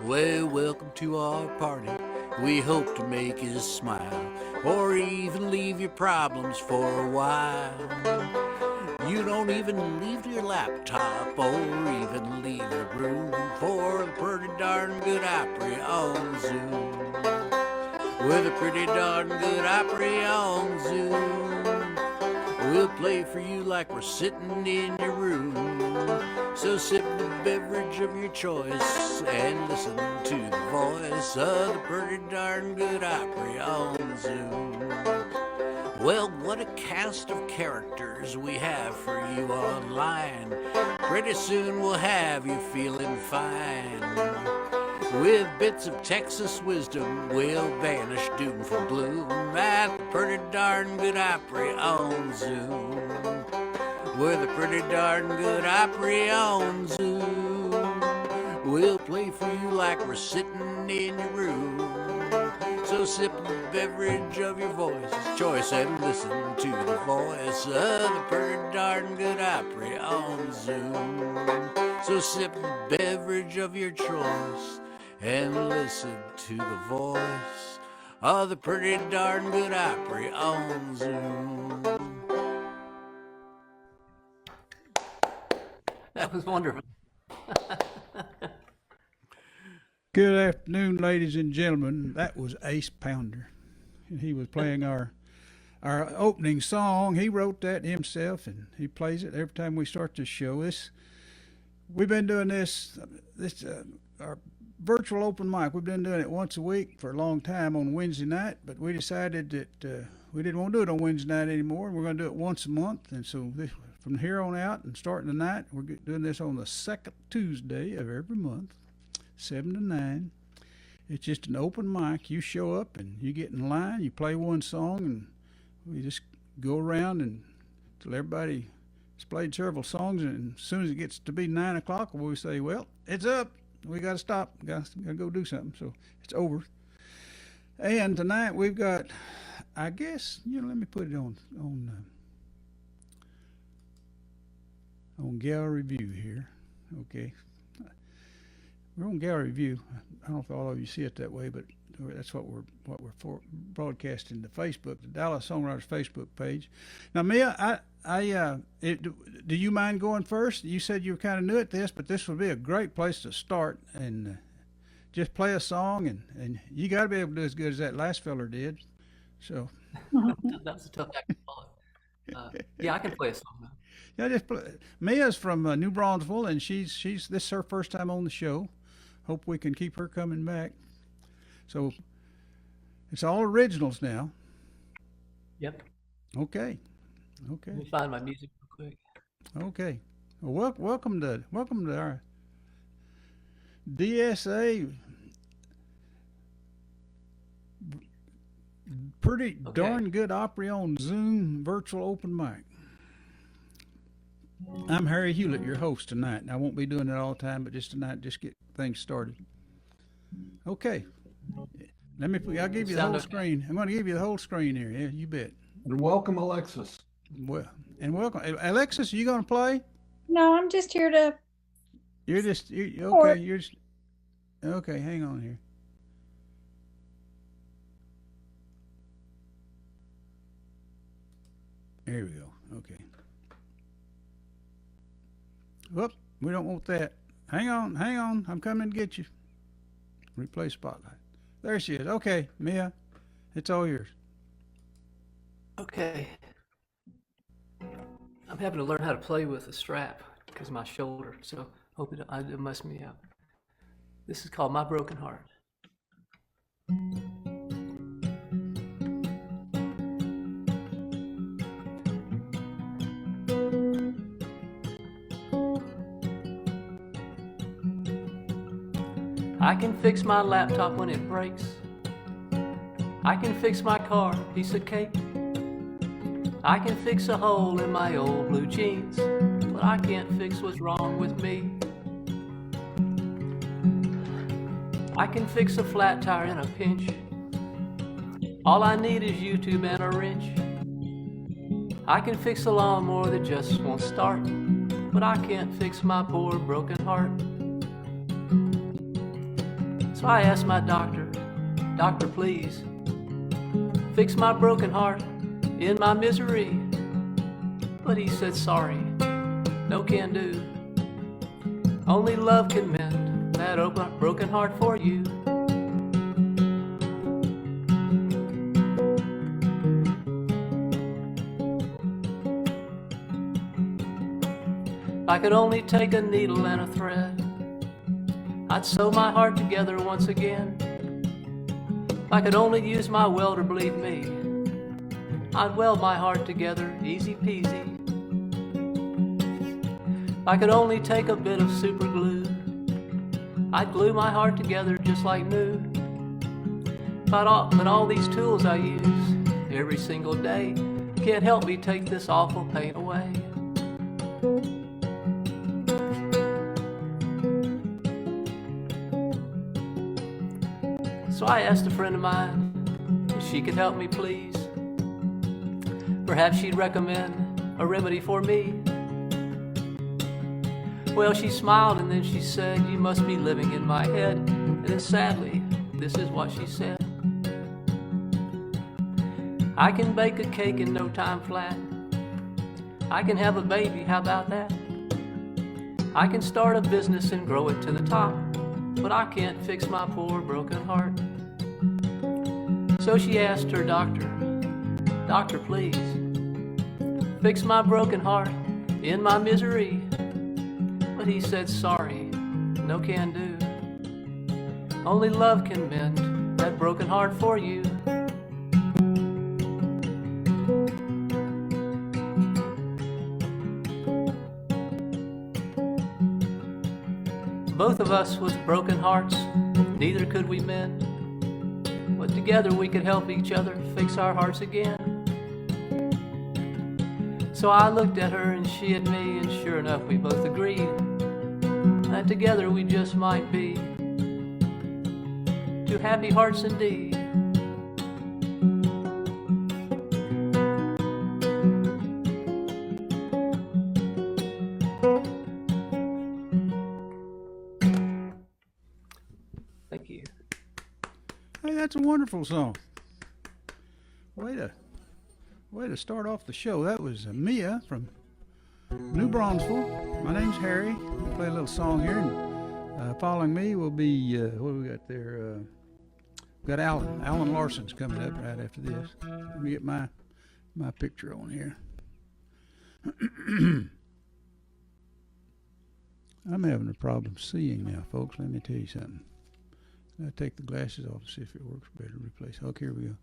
Well, welcome to our party. We hope to make you smile, or even leave your problems for a while. You don't even leave your laptop, or even leave the room for a pretty darn good Opry on Zoom. With a pretty darn good Opry on Zoom. We'll play for you like we're sitting in your room. So sip the beverage of your choice and listen to the voice of the pretty darn good Opry on Zoom. Well, what a cast of characters we have for you online. Pretty soon we'll have you feeling fine. With bits of Texas wisdom, we'll banish doom from gloom at the pretty darn good Opry on Zoom. With a pretty darn good Opry on Zoom. We'll play for you like we're sitting in your room. So sip the beverage of your voice's choice and listen to the voice of the pretty darn good Opry on Zoom. So sip the beverage of your choice and listen to the voice of the pretty darn good Opry on Zoom. That was wonderful. Good afternoon, ladies and gentlemen. That was Ace Pounder. He was playing our opening song. He wrote that himself, and he plays it every time we start this show. We've been doing this our virtual open mic. We've been doing it once a week for a long time on Wednesday night, but we decided that we didn't want to do it on Wednesday night anymore. We're going to do it once a month, and so from here on out and starting tonight, we're doing this on the second Tuesday of every month, 7 to 9. It's just an open mic. You show up and you get in line, you play one song, and we just go around until everybody has played several songs, and as soon as it gets to be 9 o'clock, we say, well, it's up. We got to stop. Got to go do something. So it's over. And tonight we've got, I guess, let me put it on gallery view here. Okay. We're on gallery view. I don't know if all of you see it that way, but that's what we're broadcasting to Facebook, the Dallas Songwriters Facebook page. Now, Mia, do you mind going first? You said you were kind of new at this, but this would be a great place to start and just play a song, and you got to be able to do as good as that last feller did. So That was a tough act to follow. Yeah, I can play a song now. Yeah, just play. Mia's from New Braunfeisl, and she's this is her first time on the show. Hope we can keep her coming back. So it's all originals now. Yep. Okay. Let me find my music real quick. Okay. Well, welcome to our DSA. Pretty darn good Opry on Zoom virtual open mic. I'm Harry Hewlett, your host tonight. I won't be doing it all the time, but just tonight, just get things started. Okay. I'll give you the whole screen. I'm going to give you the whole screen here. Yeah, you bet. And welcome, Alexis. Well, and welcome. Alexis, are you going to play? No, I'm just here to. Okay, hang on here. There we go. Okay. Whoop, we don't want that. Hang on. I'm coming to get you. Replay spotlight. There she is. Okay, Mia, it's all yours. Okay. I'm having to learn how to play with a strap because of my shoulder, so hope it doesn't mess me up. This is called My Broken Heart. I can fix my laptop when it breaks. I can fix my car, piece of cake. I can fix a hole in my old blue jeans, but I can't fix what's wrong with me. I can fix a flat tire in a pinch. All I need is YouTube and a wrench. I can fix a lawnmower that just won't start. but I can't fix my poor broken heart. So I asked my doctor, "Doctor, please, fix my broken heart in my misery." But he said, "Sorry, no can do. Only love can mend that broken heart for you." If I could only take a needle and a thread, I'd sew my heart together once again. If I could only use my welder bleed me, I'd weld my heart together easy peasy. If I could only take a bit of super glue, I'd glue my heart together just like new. But all these tools I use every single day can't help me take this awful pain away. So I asked a friend of mine if she could help me please. Perhaps she'd recommend a remedy for me. Well, she smiled and then she said, "You must be living in my head." And then sadly, this is what she said: "I can bake a cake in no time flat. I can have a baby, how about that? I can start a business and grow it to the top, but I can't fix my poor broken heart." So she asked her doctor, "Doctor, please, fix my broken heart in my misery." But he said, "Sorry, no can do. Only love can mend that broken heart for you." Both of us with broken hearts, neither could we mend. But together we could help each other fix our hearts again. So I looked at her and she at me, and sure enough we both agreed that together we just might be two happy hearts indeed. Thank you. Hey, that's a wonderful song. Way to start off the show. That was Mia from New Braunfeisl. My name's Harry. We'll play a little song here, and following me will be what do we got there? We got Alan. Alan Larson's coming up right after this. Let me get my picture on here. I'm having a problem seeing now, folks. Let me tell you something. I take the glasses off to see if it works better to replace. Okay, here we go.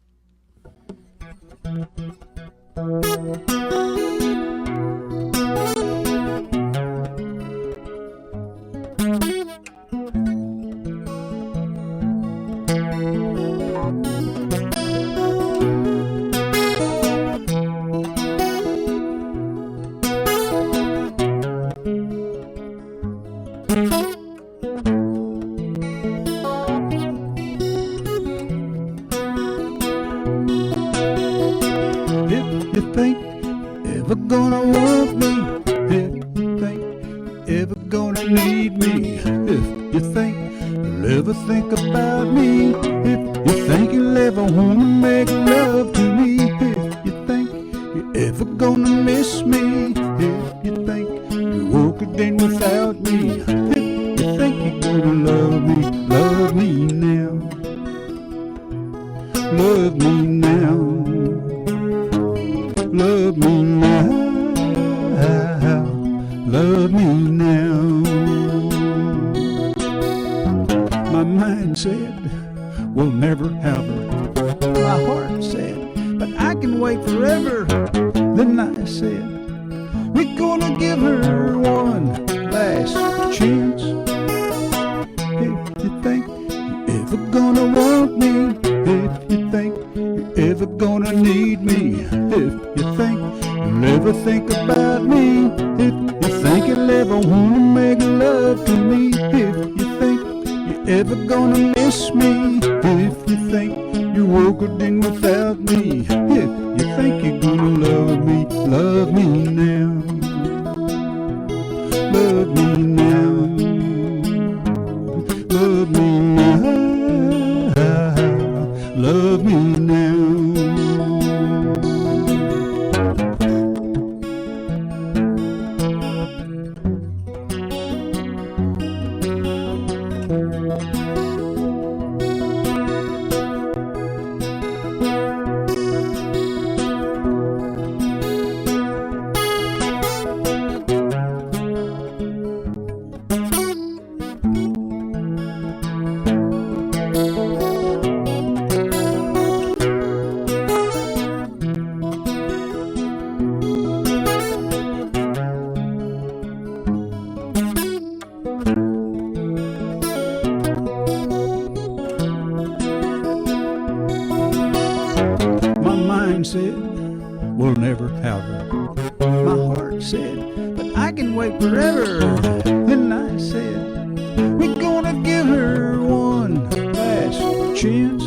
never have her. My heart said, but I can wait forever. And I said, we're gonna give her one last chance.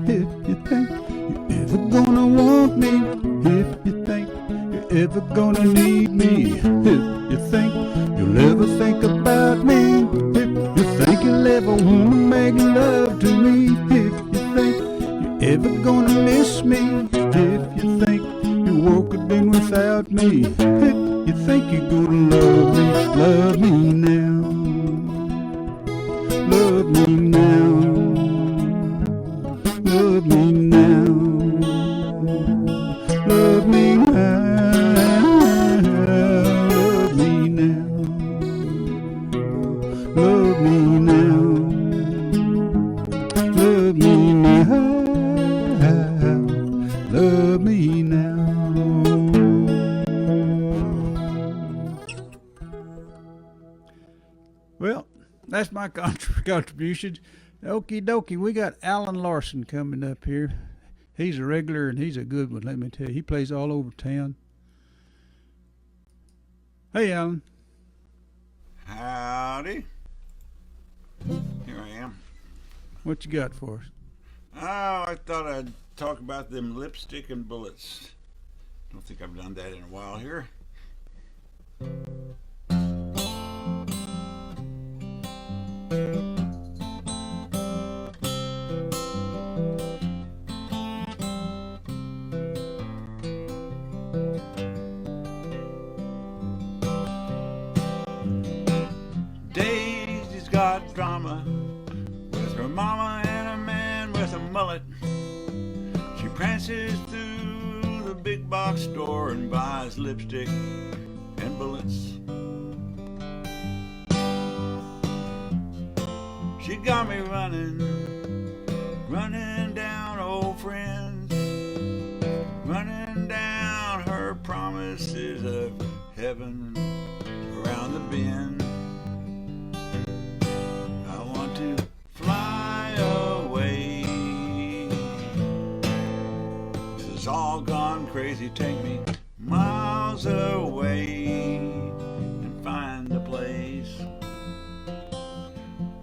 If you think you're ever gonna want me, if you think you're ever gonna need me, if you think you'll ever think about me, if you think you'll ever wanna make love to me, if you think you're ever gonna miss me, if you think you won't get in without me, if you think you're gonna love me now, love me now, love me now, love me now, love me now, love me now, love me now, love me now. Well, that's my contribution. Okie dokie, we got Alan Larson coming up here. He's a regular and he's a good one, let me tell you. He plays all over town. Hey, Alan. Howdy. Here I am. What you got for us? Oh, I thought I'd talk about them lipstick and bullets. Don't think I've done that in a while here. Daisy's got drama with her mama and a man with a mullet. She prances through the big box store and buys lipstick and bullets. She got me running down old friends, running down her promises of heaven around the bend. I want to fly away. This is all gone crazy. Take me miles away and find a place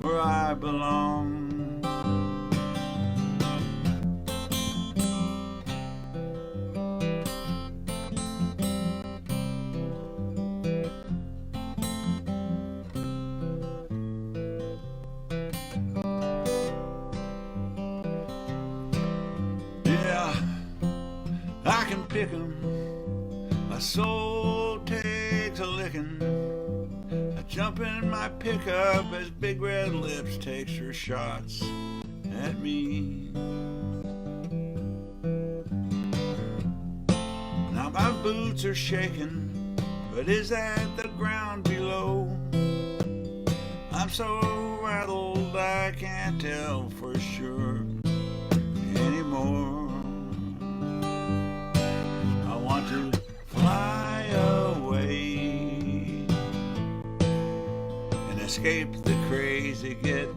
where I belong. Yeah, I can pick 'em. My soul takes a licking. I jump in my pickup as Big Red Lips takes her shots at me. Now my boots are shaking, but is that the ground below? I'm so rattled I can't tell for sure anymore. I want to fly away and escape the crazy, get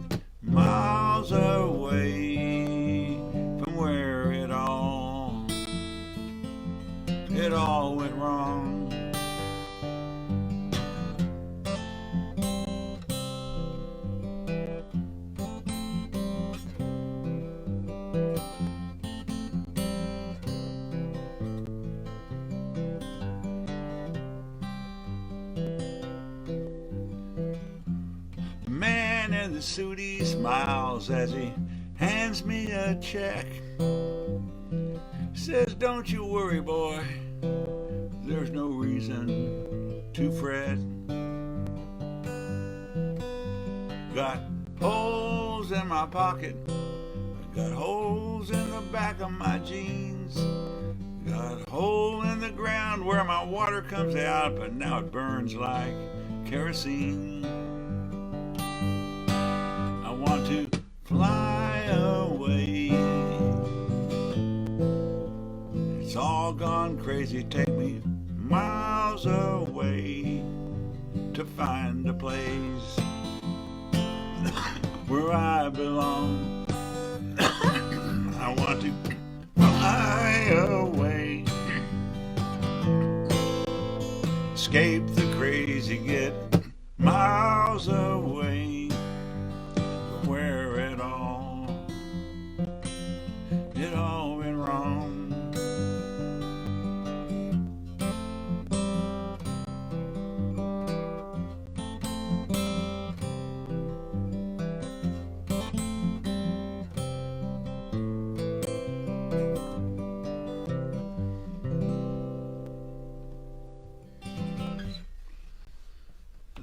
miles away from where it all went wrong. The man in the suit, he smiles as he hands me a check. Says, don't you worry, boy, there's no reason to fret. Got holes in my pocket, got holes in the back of my jeans, got a hole in the ground where my water comes out, but now it burns like kerosene. I want to fly away. It's all gone crazy. Take me miles away to find a place where I belong. I want to fly away. escape the crazy, get miles away from where it all went wrong.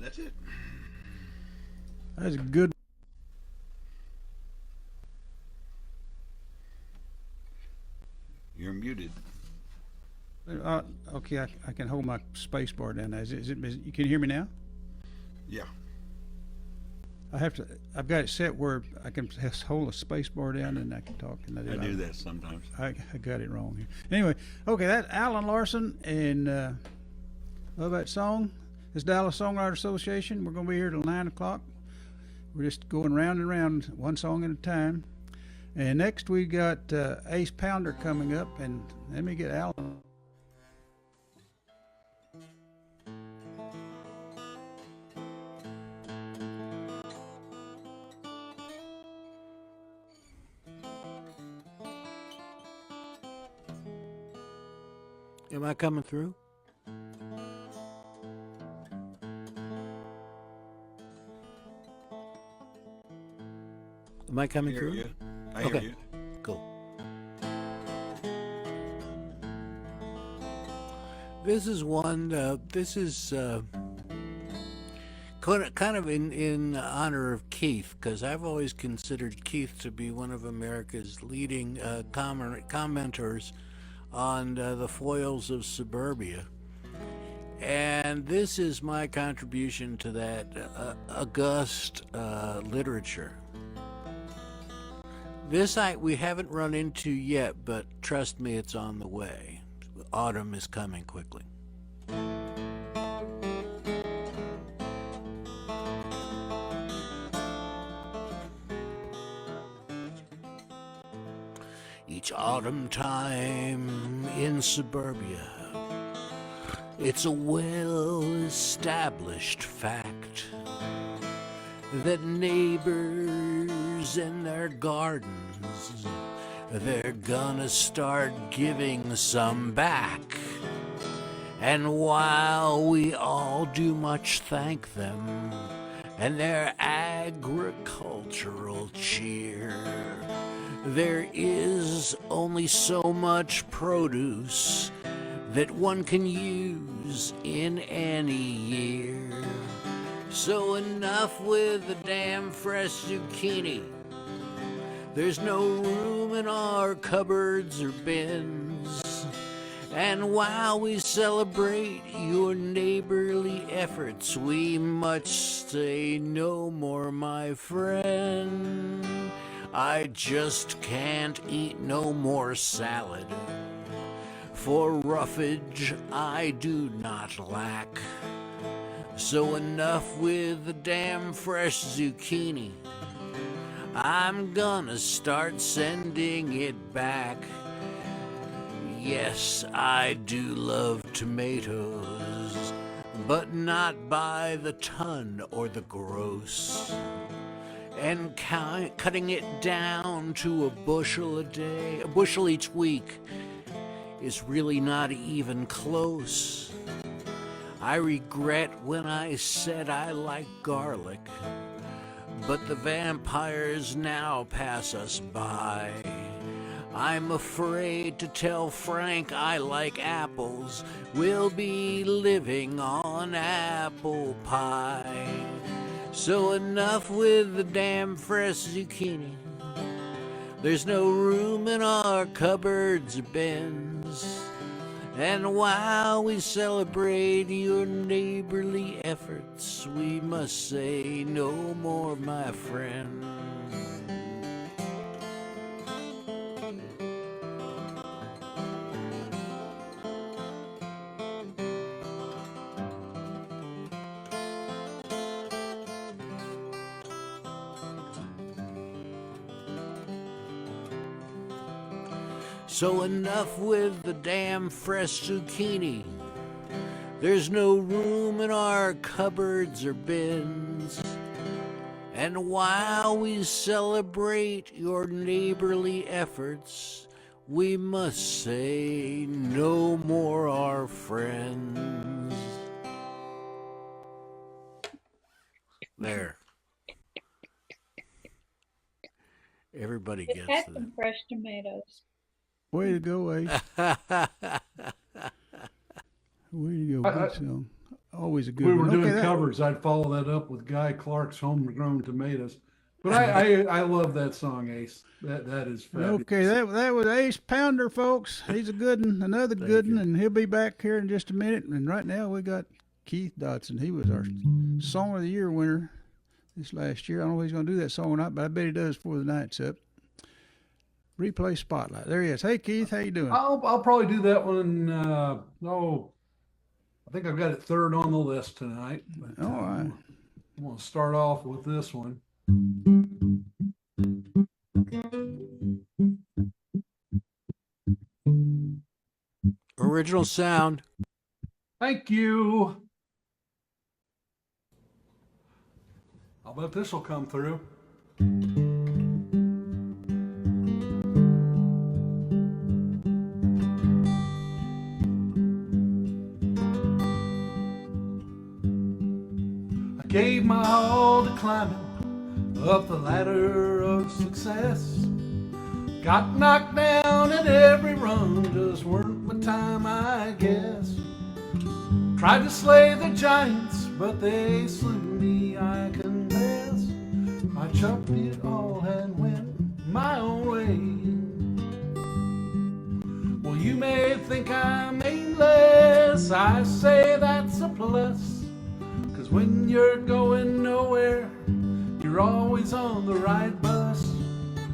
That's it. That's a good. You're muted. Okay, I can hold my space bar down now. You can hear me now? Yeah. I've got it set where I can just hold a space bar down and I can talk. And I do that sometimes. I got it wrong here. Anyway, okay, that's Alan Larson, and love that song. It's Dallas Songwriter Association. We're going to be here till 9 o'clock. We're just going round and round, one song at a time. And next we got Ace Pounder coming up, and let me get Alan. Am I coming through? Am I coming Hear through? you. I hear Okay. you. Cool. This is one. This is kind of in honor of Keith, because I've always considered Keith to be one of America's leading commenters on the foils of suburbia. And this is my contribution to that august literature. This we haven't run into yet, but trust me, it's on the way. Autumn is coming quickly. Each autumn time in suburbia, it's a well-established fact that neighbors in their gardens, they're gonna start giving some back. And while we all do much thank them and their agricultural cheer, there is only so much produce that one can use in any year. So enough with the damn fresh zucchini. There's no room in our cupboards or bins. And while we celebrate your neighborly efforts, we must say no more, my friend. I just can't eat no more salad. For roughage I do not lack. So enough with the damn fresh zucchini. I'm gonna start sending it back. Yes, I do love tomatoes, but not by the ton or the gross. And cutting it down to a bushel a day, a bushel each week, is really not even close. I regret when I said I like garlic, but the vampires now pass us by. I'm afraid to tell Frank I like apples. We'll be living on apple pie. So enough with the damn fresh zucchini. There's no room in our cupboards or bins. And while we celebrate your neighborly efforts, we must say no more, my friend. So enough with the damn fresh zucchini. There's no room in our cupboards or bins. And while we celebrate your neighborly efforts, we must say no more our friends. There. Everybody It gets had that. some fresh tomatoes. Way to go, Ace. Way to go. Good song. Always a good We one. were doing Okay, covers. I'd follow that up with Guy Clark's Homegrown Tomatoes. But I love that song, Ace. That is fabulous. Okay, that was Ace Pounder, folks. He's a good one, another good one, and he'll be back here in just a minute. And right now we got Keith Dodson. He was our Song of the Year winner this last year. I don't know if he's going to do that song or not, but I bet he does before the night's up. Replay Spotlight. There he is. Hey, Keith, how you doing? I'll probably do that one. I think I've got it third on the list tonight. But, All right. I'm going to start off with this one. Original sound. Thank you. I'll bet this will come through. I gave my all to climbing up the ladder of success. Got knocked down at every rung, just weren't my time, I guess. Tried to slay the giants, but they slew me, I confess. I chucked it all and went my own way. Well, you may think I'm aimless, I say that's a plus. 'Cause when you're going nowhere, you're always on the right bus.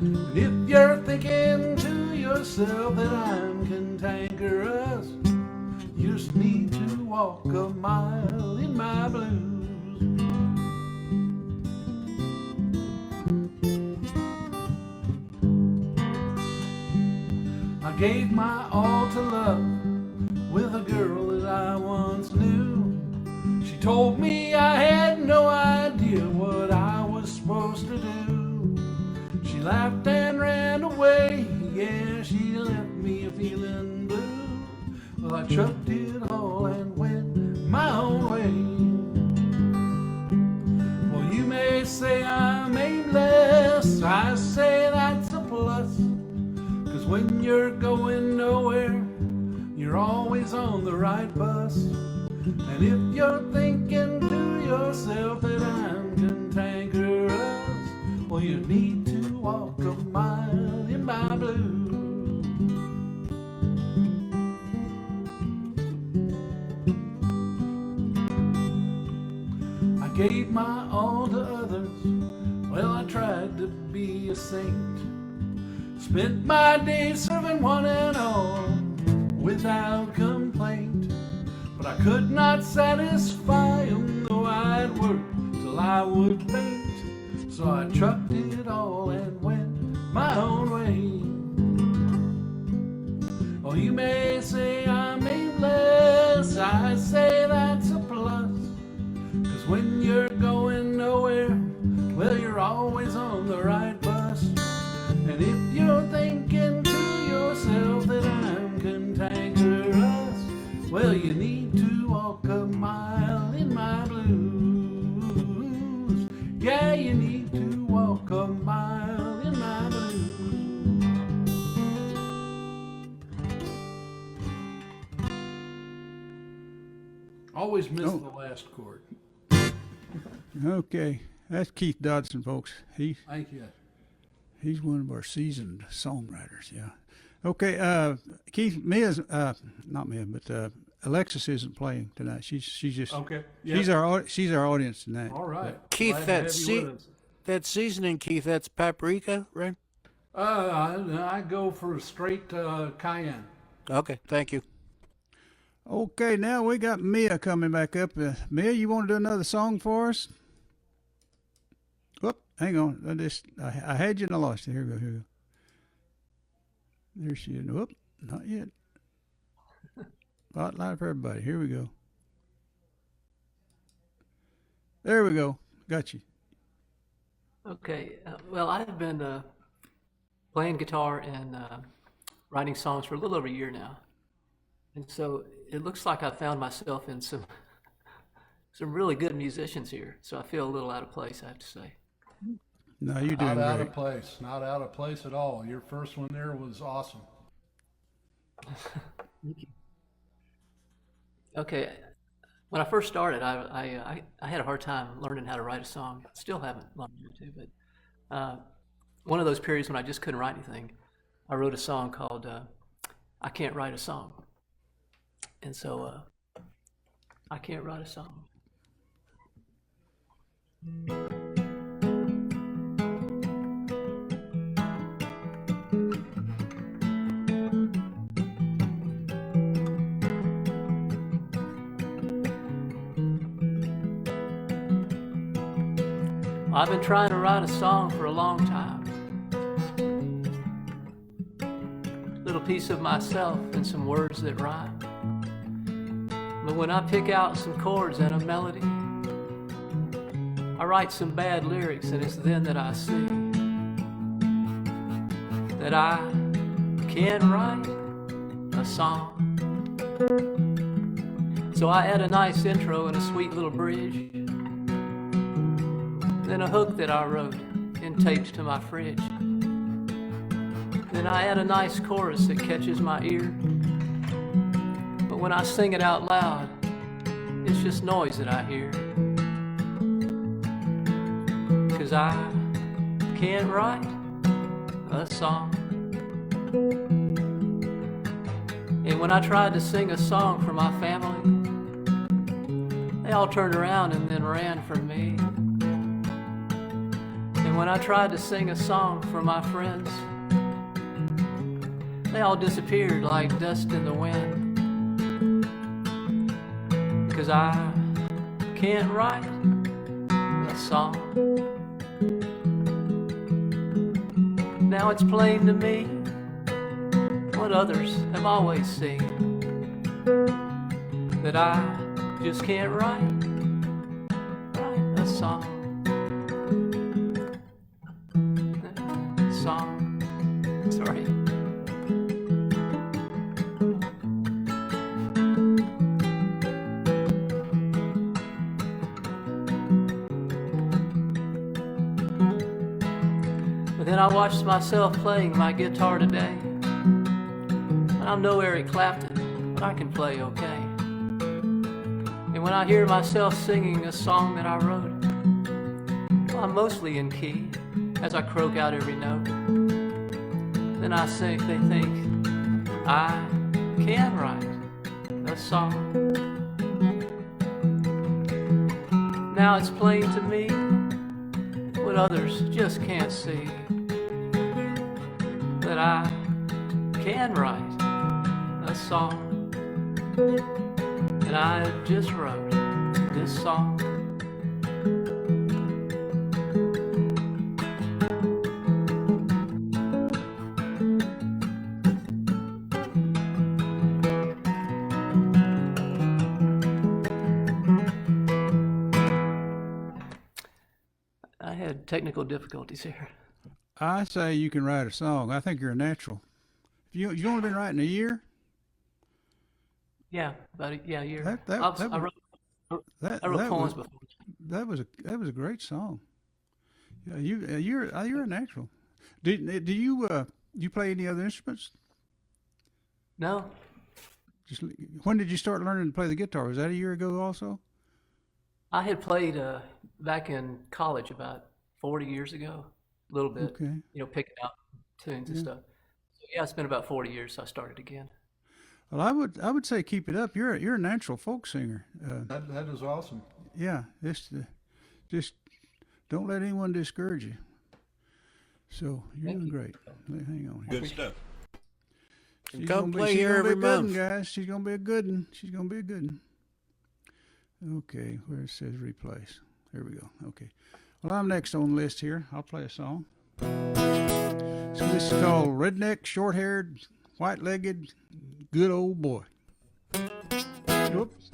And if you're thinking to yourself that I'm cantankerous, you just need to walk a mile in my blues. I gave my all to love with a girl that I once knew. She told me I had no idea what I was supposed to do. She laughed and ran away, yeah, she left me feeling blue. Well, I chucked it all and went my own way. Well, you may say I'm aimless, I say that's a plus. 'Cause when you're going nowhere, you're always on the right bus. And if you're thinking to yourself that I'm cantankerous, well, you need to walk a mile in my blues. I gave my all to others, well, I tried to be a saint. Spent my days serving one and all without complaint. But I could not satisfy 'em, though I'd work till I would faint. So I chucked it all and went my own way. Oh, you may say I'm aimless, I say that's a plus. 'Cause when you're going nowhere, well, you're always on the right bus. And if you're thinking to yourself that I'm cantankerous, well, you need to walk a mile in my blues. Yeah, you need to walk a mile in my blues. Always miss the last chord. Okay, that's Keith Dodson, folks. Thank you. He's one of our seasoned songwriters. Yeah. Okay, Keith, not Mia, but Alexis isn't playing tonight. She's just Okay. she's our audience tonight. All right. Keith, Glad to have you with us. that seasoning, Keith, that's paprika, right? I go for a straight cayenne. Okay, thank you. Okay, now we got Mia coming back up. Mia, you want to do another song for us? Whoop, hang on. I had you and I lost you. Here we go. There she is. Whoop, not yet. Spotlight for everybody. Here we go. There we go. Got you. Okay. Well, I've been playing guitar and writing songs for a little over a year now, and so it looks like I found myself in some really good musicians here. So I feel a little out of place, I have to say. No, you're doing Not out great. of place. Not out of place at all. Your first one there was awesome. Okay. When I first started, I had a hard time learning how to write a song. Still haven't learned how to, but one of those periods when I just couldn't write anything, I wrote a song called "I Can't Write a Song," and so I can't write a song. I've been trying to write a song for a long time. Little piece of myself and some words that rhyme. But when I pick out some chords and a melody, I write some bad lyrics, and it's then that I see that I can't write a song. So I add a nice intro and a sweet little bridge, then a hook that I wrote and taped to my fridge. Then I add a nice chorus that catches my ear. But when I sing it out loud, it's just noise that I hear. 'Cause I can't write a song. And when I tried to sing a song for my family, they all turned around and then ran from me. And when I tried to sing a song for my friends, they all disappeared like dust in the wind. 'Cause I can't write a song. Now it's plain to me what others have always seen, that I just can't write a song. Sorry. But then I watched myself playing my guitar today. And I'm no Eric Clapton, but I can play okay. And when I hear myself singing a song that I wrote, well, I'm mostly in key as I croak out every note. Then I think they think I can write a song. Now it's plain to me what others just can't see, that I can write a song. And I just wrote this song. I had technical difficulties here. I say you can write a song. I think you're a natural. You've only been writing a year? Yeah, about a year. That I wrote poems before. That was a great song. Yeah, you're a natural. Do you play any other instruments? No, Just when did you start learning to play the guitar? Was that a year ago also? I had played back in college about 40 years ago, a little bit. Okay. Picking out tunes and stuff. So yeah, it's been about 40 years, so I started again. Well, I would say keep it up. You're a natural folk singer. That is awesome. Yeah, just don't let anyone discourage you. So you're doing great. Hang on here. Good stuff. She's Come gonna play she's here gonna be every a good one, month. guys. She's gonna be a good one. She's gonna be a good one. Okay, where it says replace. There we go. Okay. Well, I'm next on the list here. I'll play a song. So this is called Redneck, Short-Haired, White-Legged, Good Old Boy. Whoops.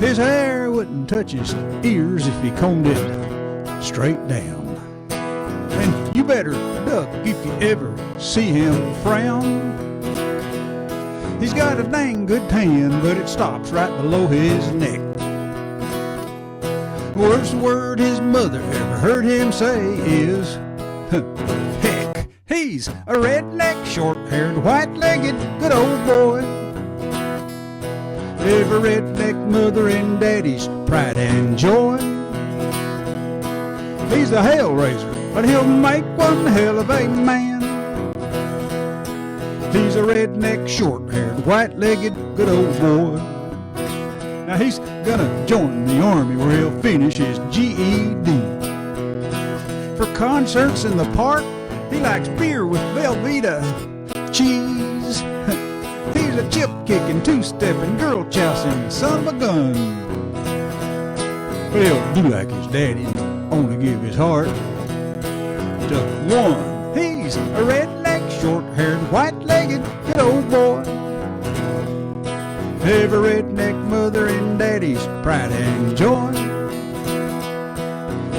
His hair wouldn't touch his ears if he combed it straight down. And you better duck if you ever see him frown. He's got a dang good tan, but it stops right below his neck. Worst word his mother ever heard him say is, heck. He's a redneck, short-haired, white-legged, good old boy. Every redneck mother and daddy's pride and joy. He's a hell raiser, but he'll make one hell of a man. He's a redneck, short-haired, white-legged, good old boy. Now he's gonna join the army where he'll finish his GED. For concerts in the park, he likes beer with Velveeta cheese. He's a chip-kicking, two-stepping, girl-chousing son of a gun. But he'll do like his daddy and only give his heart to one. He's a redneck, short-haired, white-legged, good old boy. Every redneck mother and daddy's pride and joy.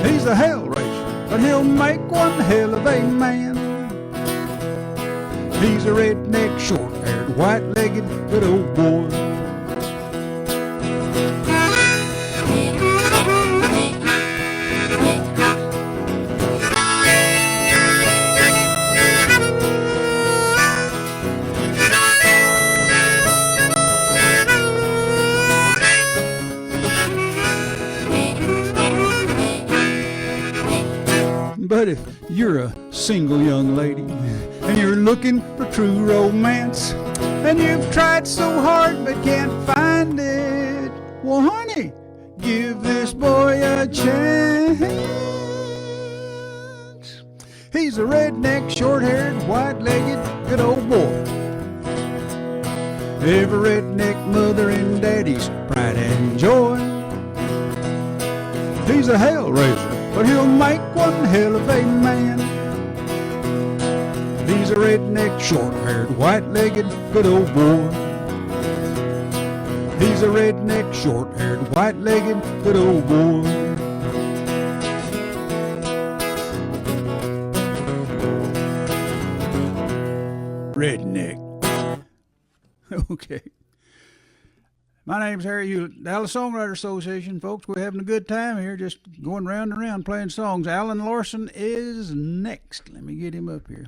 He's a hell raiser, but he'll make one hell of a man. He's a redneck, short-haired, white-legged, good old boy. But if you're a single young lady and you're looking for true romance, and you've tried so hard but can't find it, well, honey, give this boy a chance. He's a redneck, short-haired, white-legged, good old boy. Every redneck mother and daddy's pride and joy. He's a hell raiser, but he'll make one hell of a man. He's a redneck, short-haired, white-legged, good old boy. He's a redneck, short-haired, white-legged, good old boy. Redneck. Okay. My name's Harry Hewlett, Dallas Songwriter Association. Folks, we're having a good time here, just going round and round playing songs. Alan Larson is next. Let me get him up here.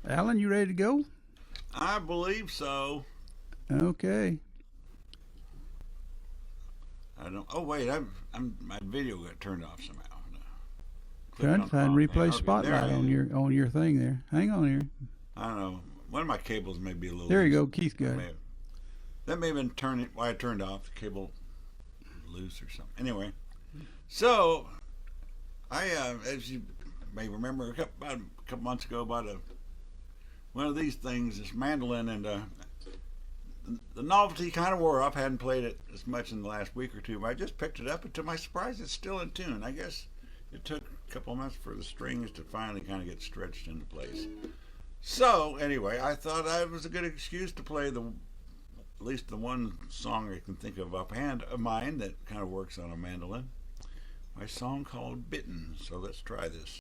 Alan, you ready to go? I believe so. Okay. I don't. Oh wait, my video got turned off somehow. Trying to find replay Okay, spotlight on your thing there. Hang on here. I don't know. One of my cables may be a little. There you loose. go. Keith got it. That may have been why I turned off the cable loose or something. Anyway, so I, as you may remember, about a couple months ago, bought one of these things, this mandolin, and the novelty kind of wore off. Hadn't played it as much in the last week or two, but I just picked it up, and to my surprise, it's still in tune. I guess it took a couple of months for the strings to finally kind of get stretched into place. So anyway, I thought it was a good excuse to play at least the one song I can think of offhand of mine that kind of works on a mandolin. My song called Bitten. So let's try this.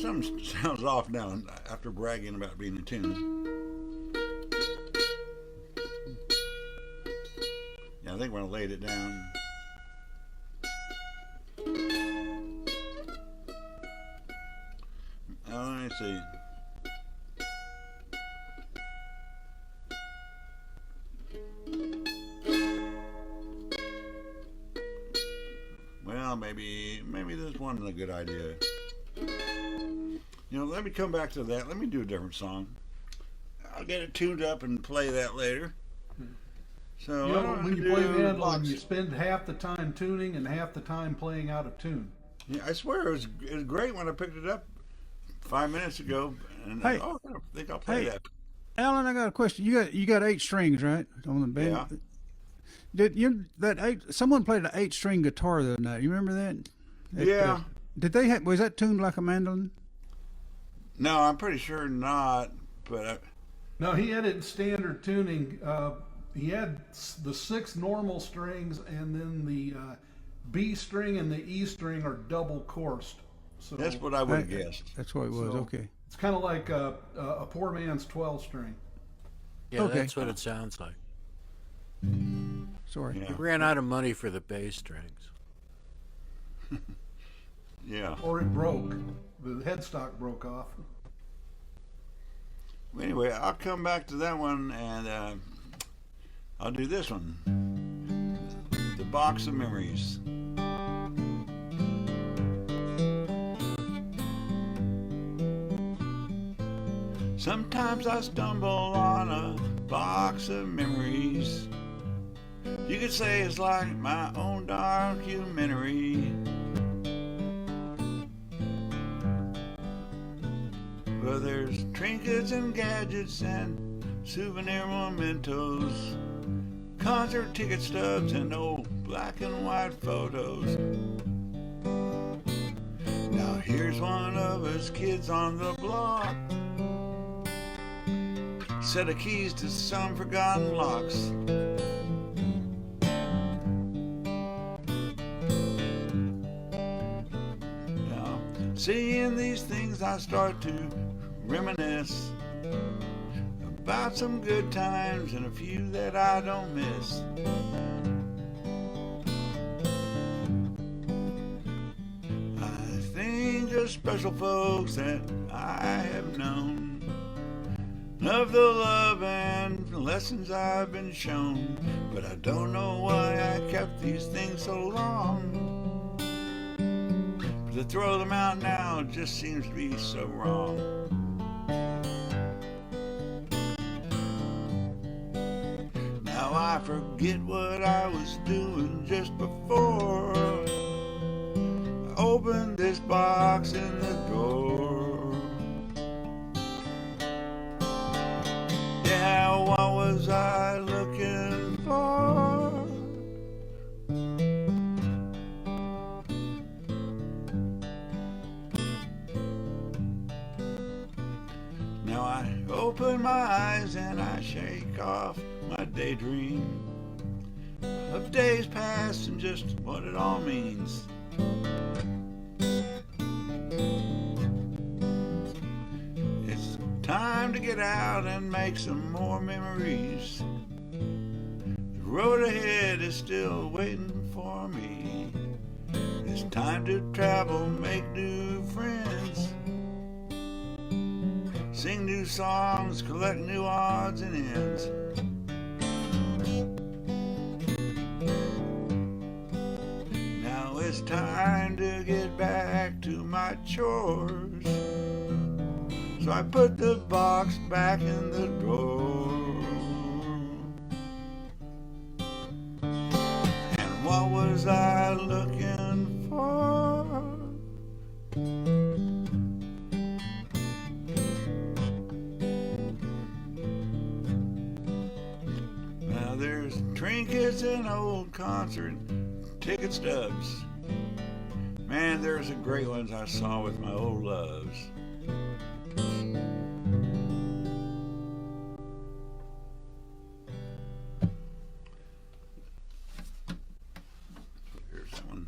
Something sounds off now after bragging about being in tune. Yeah, I think when I laid it down. Let me see. Well, maybe this wasn't a good idea. Let me come back to that. Let me do a different song. I'll get it tuned up and play that later. So when you play mandolin, you spend half the time tuning and half the time playing out of tune. Yeah, I swear it was great when I picked it up 5 minutes ago, and Hey. I think I'll play Hey. that. Alan, I got a question. You got 8 strings, right, on the band? Yeah. Did you that 8? Someone played an 8-string guitar the other night. You remember that? Yeah. Did they have? Was that tuned like a mandolin? No, I'm pretty sure not. But No, he had it in standard tuning. He had the 6 normal strings, and then the B string and the E string are double coursed. So that's what I would have guessed. That's what it was. So- Okay. it's kind of like a poor man's 12 string. Yeah, Okay. that's what it sounds like. Sorry. Yeah. He ran out of money for the bass strings. Yeah. Or it broke. The headstock broke off. Anyway, I'll come back to that one, and I'll do this one. The Box of Memories. Sometimes I stumble on a box of memories. You could say it's like my own documentary. Well, there's trinkets and gadgets and souvenir mementos, concert ticket stubs and old black and white photos. Now here's one of us kids on the block, set of keys to some forgotten locks. Now, seeing these things, I start to reminisce about some good times and a few that I don't miss. I think of special folks that I have known, of the love and lessons I've been shown, but I don't know why I kept these things so long. But to throw them out now just seems to be so wrong. Now I forget what I was doing just before I opened this box in the drawer. Yeah, what was I looking for? Now I open my eyes and I shake off my daydream of days past and just what it all means. It's time to get out and make some more memories. The road ahead is still waiting for me. It's time to travel, make new friends, sing new songs, collect new odds and ends. Now it's time to get back to my chores. So I put the box back in the drawer. And what was I looking for? Now there's trinkets and old concert ticket stubs. Man, there's some great ones I saw with my old loves. Here's that one.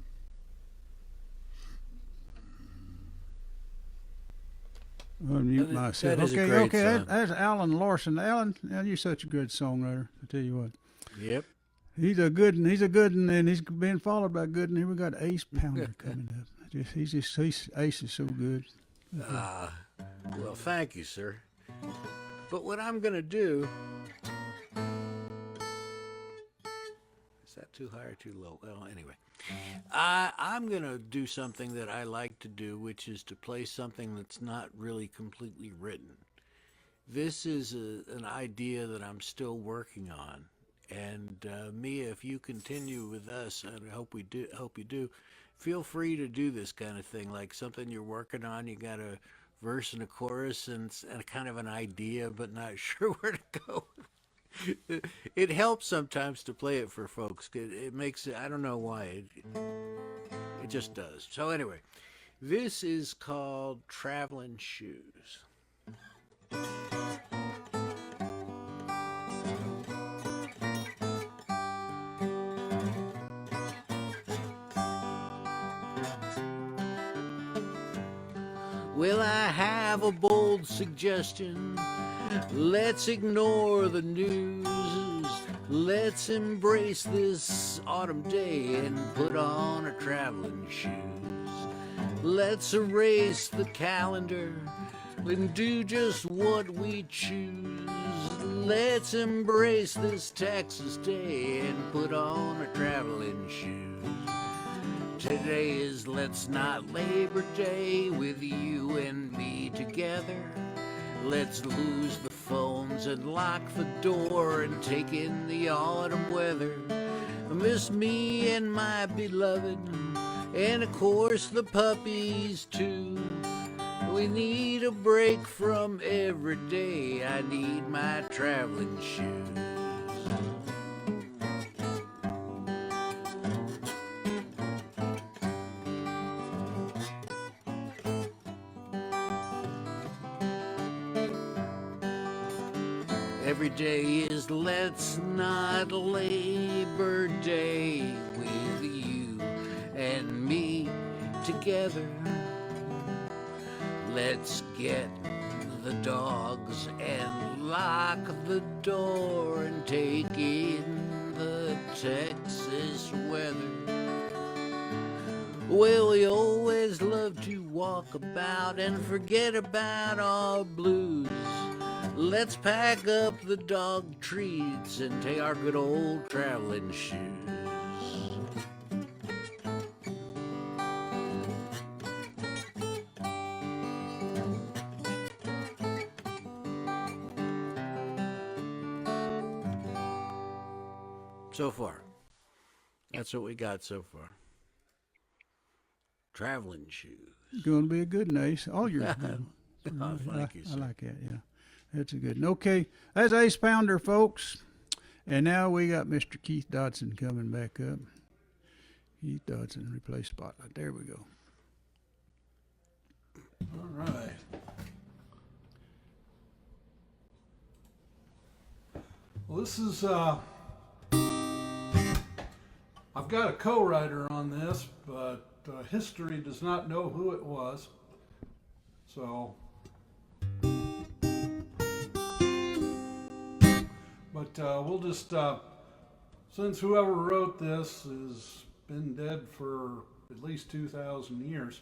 Unmute That myself. is a Okay, great okay. song. That's Alan Larson. Alan, you're such a good songwriter. I tell you what, Yep. he's a good one. He's a good one, and he's been followed by good. And here we got Ace Pounder coming up. He's Ace is so good. Well, thank you, sir. But what I'm going to do... Is that too high or too low? Well, anyway. I'm going to do something that I like to do, which is to play something that's not really completely written. This is an idea that I'm still working on. And Mia, if you continue with us, and I hope you do, feel free to do this kind of thing, like something you're working on, you got a verse and a chorus and a kind of an idea, but not sure where to go. It helps sometimes to play it for folks. It makes it, I don't know why, it just does. So anyway, this is called Traveling Shoes. Well, I have a bold suggestion. Let's ignore the news. Let's embrace this autumn day and put on our traveling shoes. Let's erase the calendar and do just what we choose. Let's embrace this Texas day and put on our traveling shoes. Today is Let's Not Labor Day with you and me together. Let's lose the phones and lock the door and take in the autumn weather. Miss me and my beloved, and of course the puppies too. We need a break from every day. I need my traveling shoes. Every day is Let's Not Labor Day with you and me together. Let's get the dogs and lock the door and take in the Texas weather. Well, we always love to walk about and forget about our blues. Let's pack up the dog treats and take our good old traveling shoes. So far, that's what we got so far. Traveling shoes. Going to be a good one, Ace. All yours good. Oh, thank you, I sir. like that, yeah. That's a good one. Okay, that's Ace Pounder, folks. And now we got Mr. Keith Dodson coming back up. Keith Dodson, replace Spotlight. There we go. All right. Well, this is, I've got a co-writer on this, but history does not know who it was. So, but we'll just, since whoever wrote this has been dead for at least 2,000 years,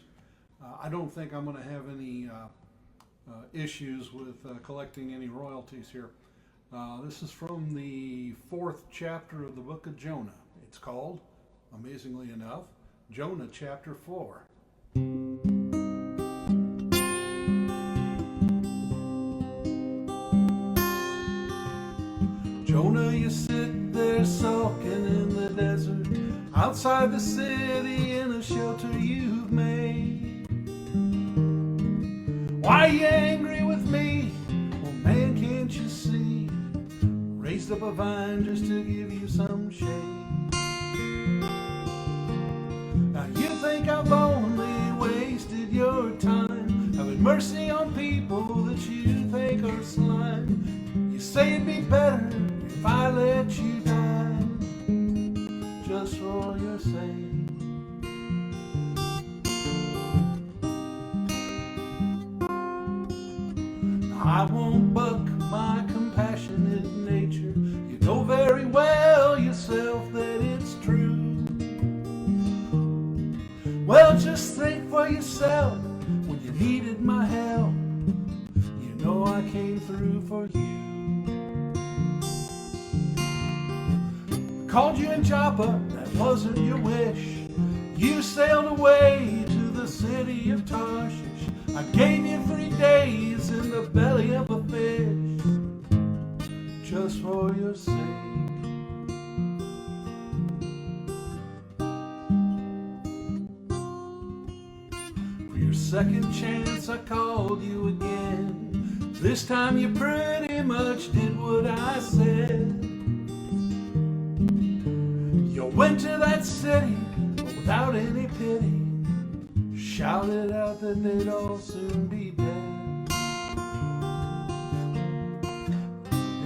I don't think I'm going to have any issues with collecting any royalties here. This is from the 4th chapter of the book of Jonah. It's called, amazingly enough, Jonah chapter 4. Jonah, you sit there sulking in the desert, outside the city in a shelter you've made. Why are you angry with me? Well, man, can't you see? Raised up a vine just to give you some shade. Now you think I've only wasted your time, having mercy on people that you think are slime. You say it'd be better if I let you die, just for your sake. I won't buck my compassionate nature. You know very well yourself that it's true. Well, just think for yourself. When you needed my help, you know I came through for you. Called you in Joppa, that wasn't your wish. You sailed away to the city of Tarshish. I gave you 3 days in the belly of a fish, just for your sake. For your second chance I called you again. This time you pretty much did what I said. You went to that city without any pity, shouted out that they'd all soon be dead.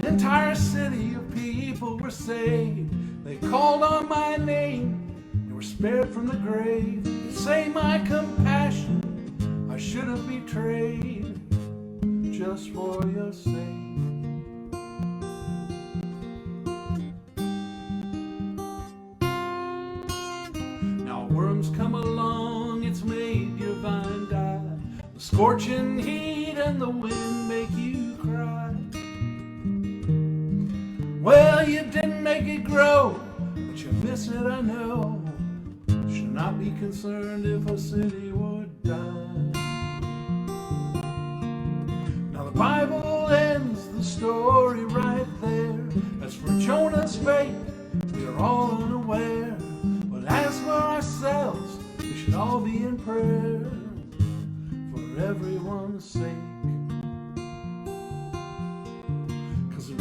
The entire city of people were saved. They called on my name and were spared from the grave. They say my compassion I should have betrayed just for your sake. Now worms come along, it's made your vine die. The scorching heat and the wind make you cry. Well, you didn't make it grow, but you miss it, I know. Should not be concerned if a city would die. Now the Bible ends the story right there. As for Jonah's fate, we are all unaware. But as for ourselves, we should all be in prayer for everyone's sake.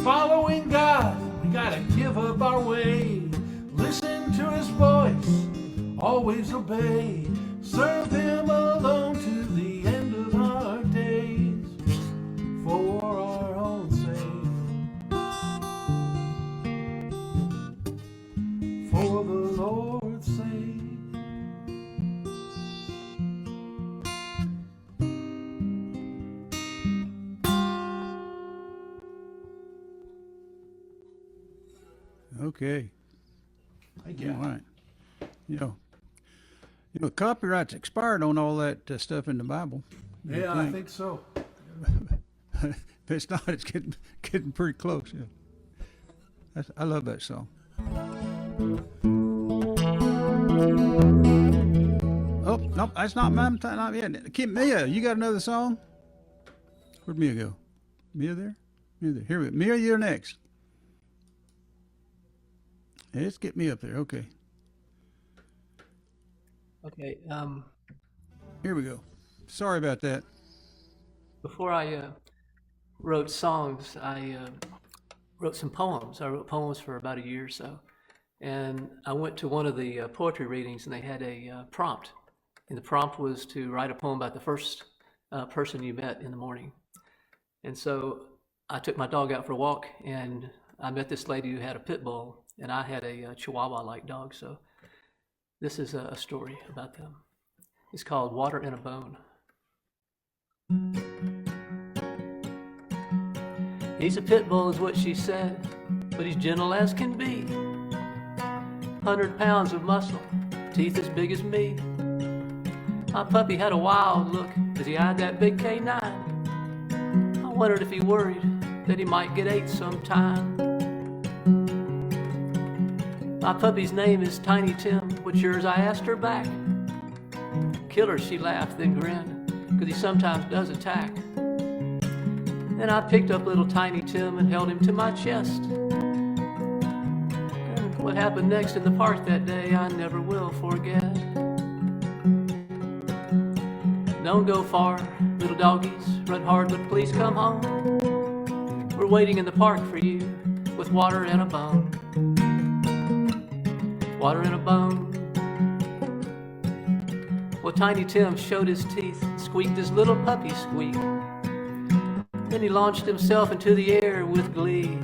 Following God, we gotta give up our way. Listen to his voice, always obey. Serve him alone to the end of our days, for our own sake. For the Lord's sake. Okay. Thank you. All right. You know, copyright's expired on all that stuff in the Bible. Yeah, I think so. If it's not, it's getting pretty close. Yeah. I love that song. Oh, nope, that's not mine. Not yet. Mia, you got another song? Where'd Mia go? Mia there? Mia there. Here we go. Mia, you're next. Hey, let's get me up there. Okay. Okay. Here we go. Sorry about that. Before I wrote songs, I wrote some poems. I wrote poems for about a year or so. And I went to one of the poetry readings, and they had a prompt. And the prompt was to write a poem about the first person you met in the morning. And so I took my dog out for a walk, and I met this lady who had a pit bull, and I had a Chihuahua-like dog. So this is a story about them. It's called Water in a Bone. He's a pit bull is what she said, but he's gentle as can be. 100 pounds of muscle, teeth as big as me. My puppy had a wild look as he eyed that big K9. I wondered if he worried that he might get ate sometime. My puppy's name is Tiny Tim. What's yours? I asked her back. Killer, she laughed, then grinned, 'cause he sometimes does attack. Then I picked up little Tiny Tim and held him to my chest. And what happened next in the park that day, I never will forget. Don't go far, little doggies, run hard, but please come home. We're waiting in the park for you with water and a bone. Water in a bone. Well, Tiny Tim showed his teeth, squeaked his little puppy squeak. Then he launched himself into the air with glee.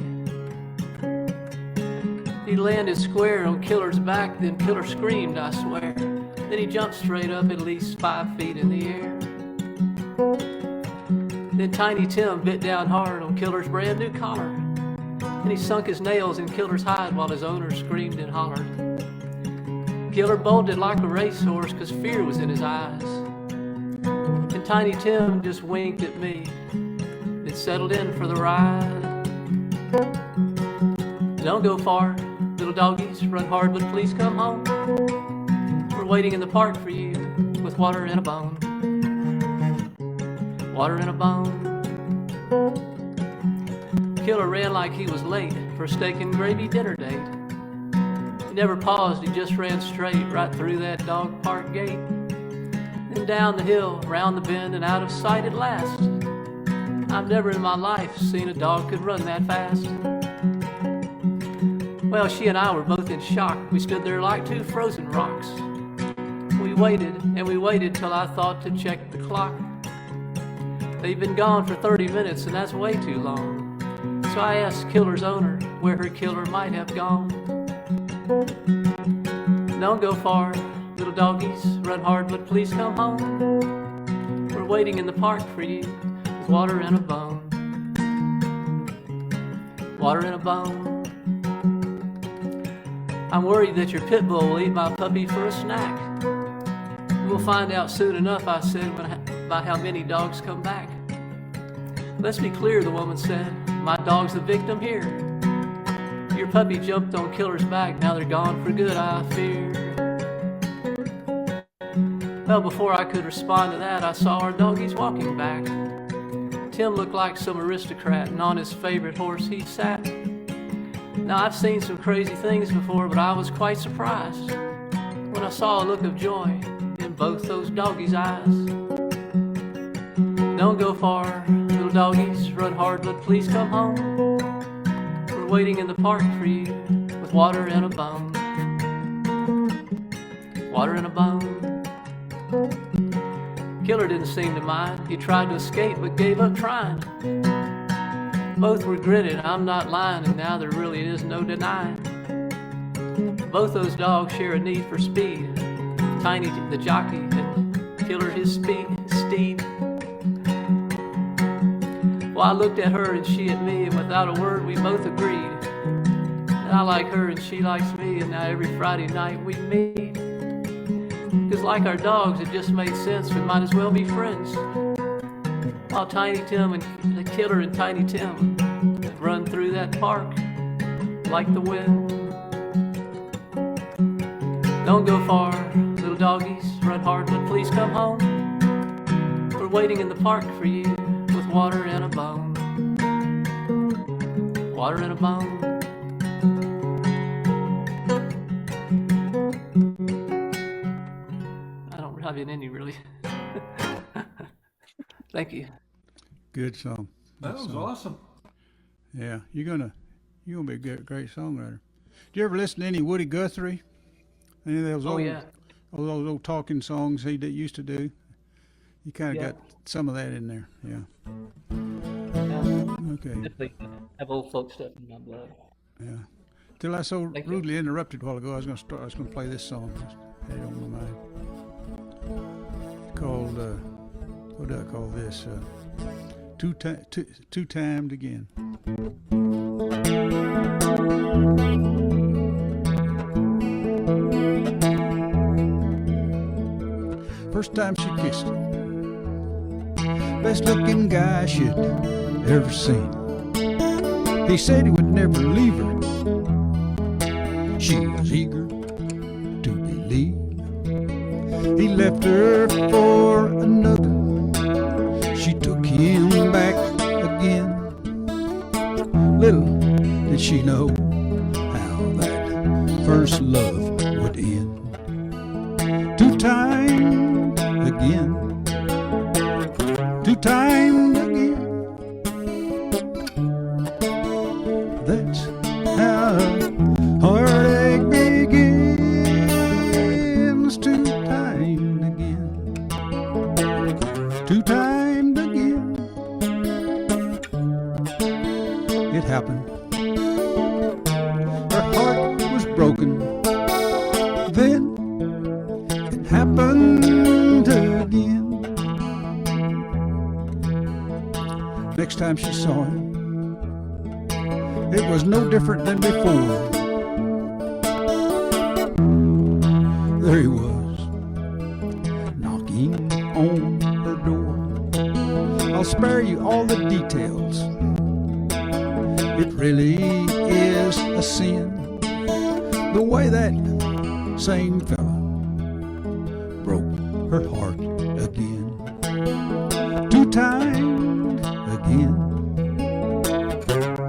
He landed square on Killer's back, then Killer screamed, I swear. Then he jumped straight up at least 5 feet in the air. Then Tiny Tim bit down hard on Killer's brand new collar. Then he sunk his nails in Killer's hide while his owner screamed and hollered. Killer bolted like a racehorse 'cause fear was in his eyes. And Tiny Tim just winked at me, then settled in for the ride. Don't go far, little doggies, run hard, but please come home. We're waiting in the park for you with water in a bone. Water in a bone. Killer ran like he was late for a steak and gravy dinner date. He never paused, he just ran straight right through that dog park gate. Then down the hill, round the bend, and out of sight at last. I've never in my life seen a dog could run that fast. Well, she and I were both in shock. We stood there like two frozen rocks. We waited and we waited till I thought to check the clock. They've been gone for 30 minutes and that's way too long. So I asked Killer's owner where her killer might have gone. Don't go far, little doggies, run hard but please come home. We're waiting in the park for you with water and a bone. Water and a bone. I'm worried that your pit bull will eat my puppy for a snack. We'll find out soon enough, I said, by how many dogs come back. Let's be clear, the woman said, my dog's the victim here. Your puppy jumped on Killer's back, now they're gone for good, I fear. Well, before I could respond to that, I saw our doggies walking back. Tim looked like some aristocrat, and on his favorite horse he sat. Now, I've seen some crazy things before, but I was quite surprised when I saw a look of joy in both those doggies' eyes. Don't go far, little doggies, run hard, but please come home. We're waiting in the park for you with water and a bone. Water and a bone. Killer didn't seem to mind. He tried to escape, but gave up trying. Both were grinning, I'm not lying, and now there really is no denying. Both those dogs share a need for speed. Tiny the jockey and Killer his steed. Well, I looked at her and she at me, and without a word we both agreed that I like her and she likes me, and now every Friday night we meet. 'Cause like our dogs, it just made sense, we might as well be friends. While Tiny Tim and the Killer and Tiny Tim run through that park like the wind. Don't go far, little doggies, run hard, but please come home. We're waiting in the park for you with water and a bone. Water and a bone. I don't have any really. Thank you. Good song. That was awesome. Yeah, you're gonna be a great songwriter. Did you ever listen to any Woody Guthrie? Any of those those old talking songs he used to do? You kind of got some of that in there. Yeah. Okay. Definitely have old folk stuff in my blood. Yeah. Till I so rudely interrupted a while ago, I was gonna play this song. Just had it on my mind. Called what do I call this? Two-timed again. First time she kissed him, best looking guy she'd ever seen. He said he would never leave her. She was eager to believe. He left her for another. She took him back again. Little did she know how that first love would end. Two-timed again. Two-timed again. That's how heartache begins. Two-timed again. Two-timed again. It happened. Her heart was broken. Then it happened again. Next time she saw him, it was no different than before. There he was, knocking on her door. I'll spare you all the details. It really is a sin, the way that same fella broke her heart again. Two-timed again.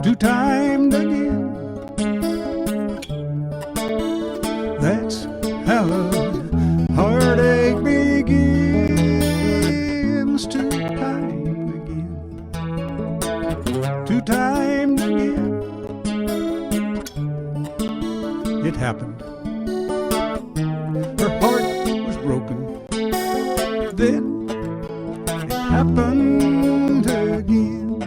Two-timed again. That's how heartache begins. Then it happened again.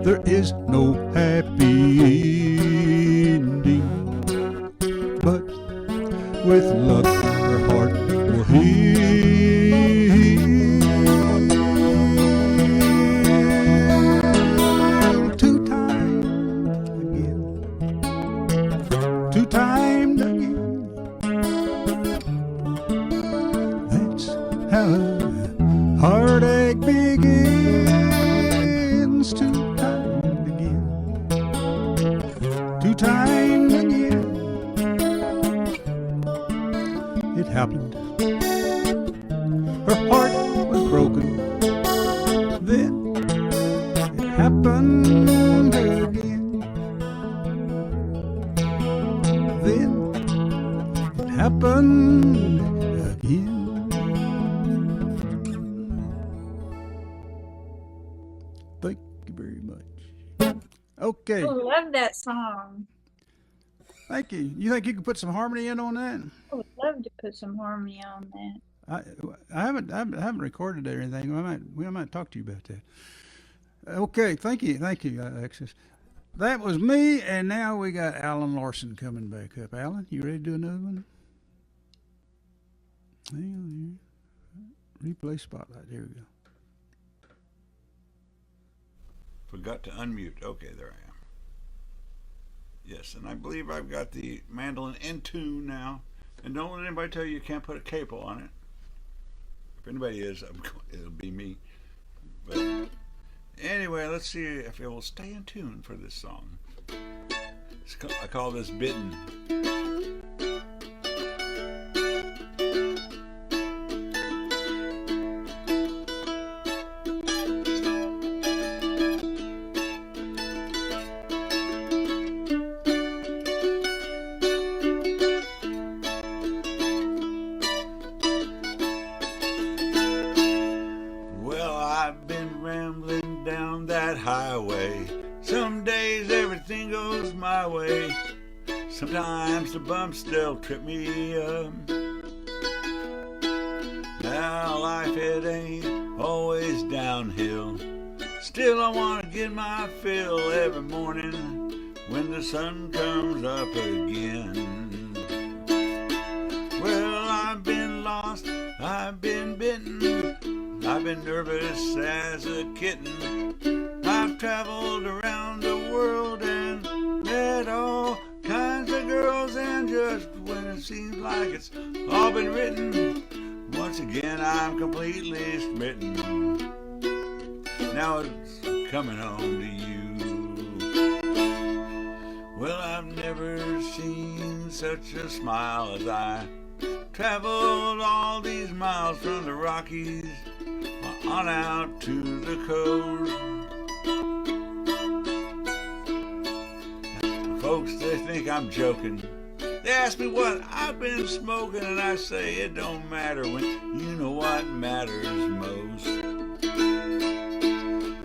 There is no happy ending, but with luck her heart will heal. Two times again, two times again. That's how heartache begins. Two times again, two times again. It happened. Her heart was broken. Then it happened again. Then it happened again. Thank you very much. Okay, I love that song. thank you. You think you could put some harmony in on that? I would love to put some harmony on that. I haven't recorded it or anything. We might talk to you about that. Okay, thank you, Alexis. That was me, and now we got Alan Larson coming back up. Alan, you ready to do another one? Hang on here. Replay spotlight. There we go. Forgot to unmute. Okay, there I am. Yes, and I believe I've got the mandolin in tune now. And don't let anybody tell you can't put a capo on it. If anybody is, it'll be me. But anyway, let's see if it will stay in tune for this song. I call this Bitten. Highway. Some days everything goes my way. Sometimes the bumps they'll trip me up. Now life it ain't always downhill. Still I wanna get my fill every morning when the sun comes up again. Well, I've been lost, I've been bitten, I've been nervous as a kitten. I've traveled around the world and met all kinds of girls, and just when it seems like it's all been written, once again I'm completely smitten. Now it's coming home to you. Well, I've never seen such a smile as I traveled all these miles from the Rockies on out to the coast. Folks, they think I'm joking. They ask me what I've been smoking, and I say it don't matter when you know what matters most.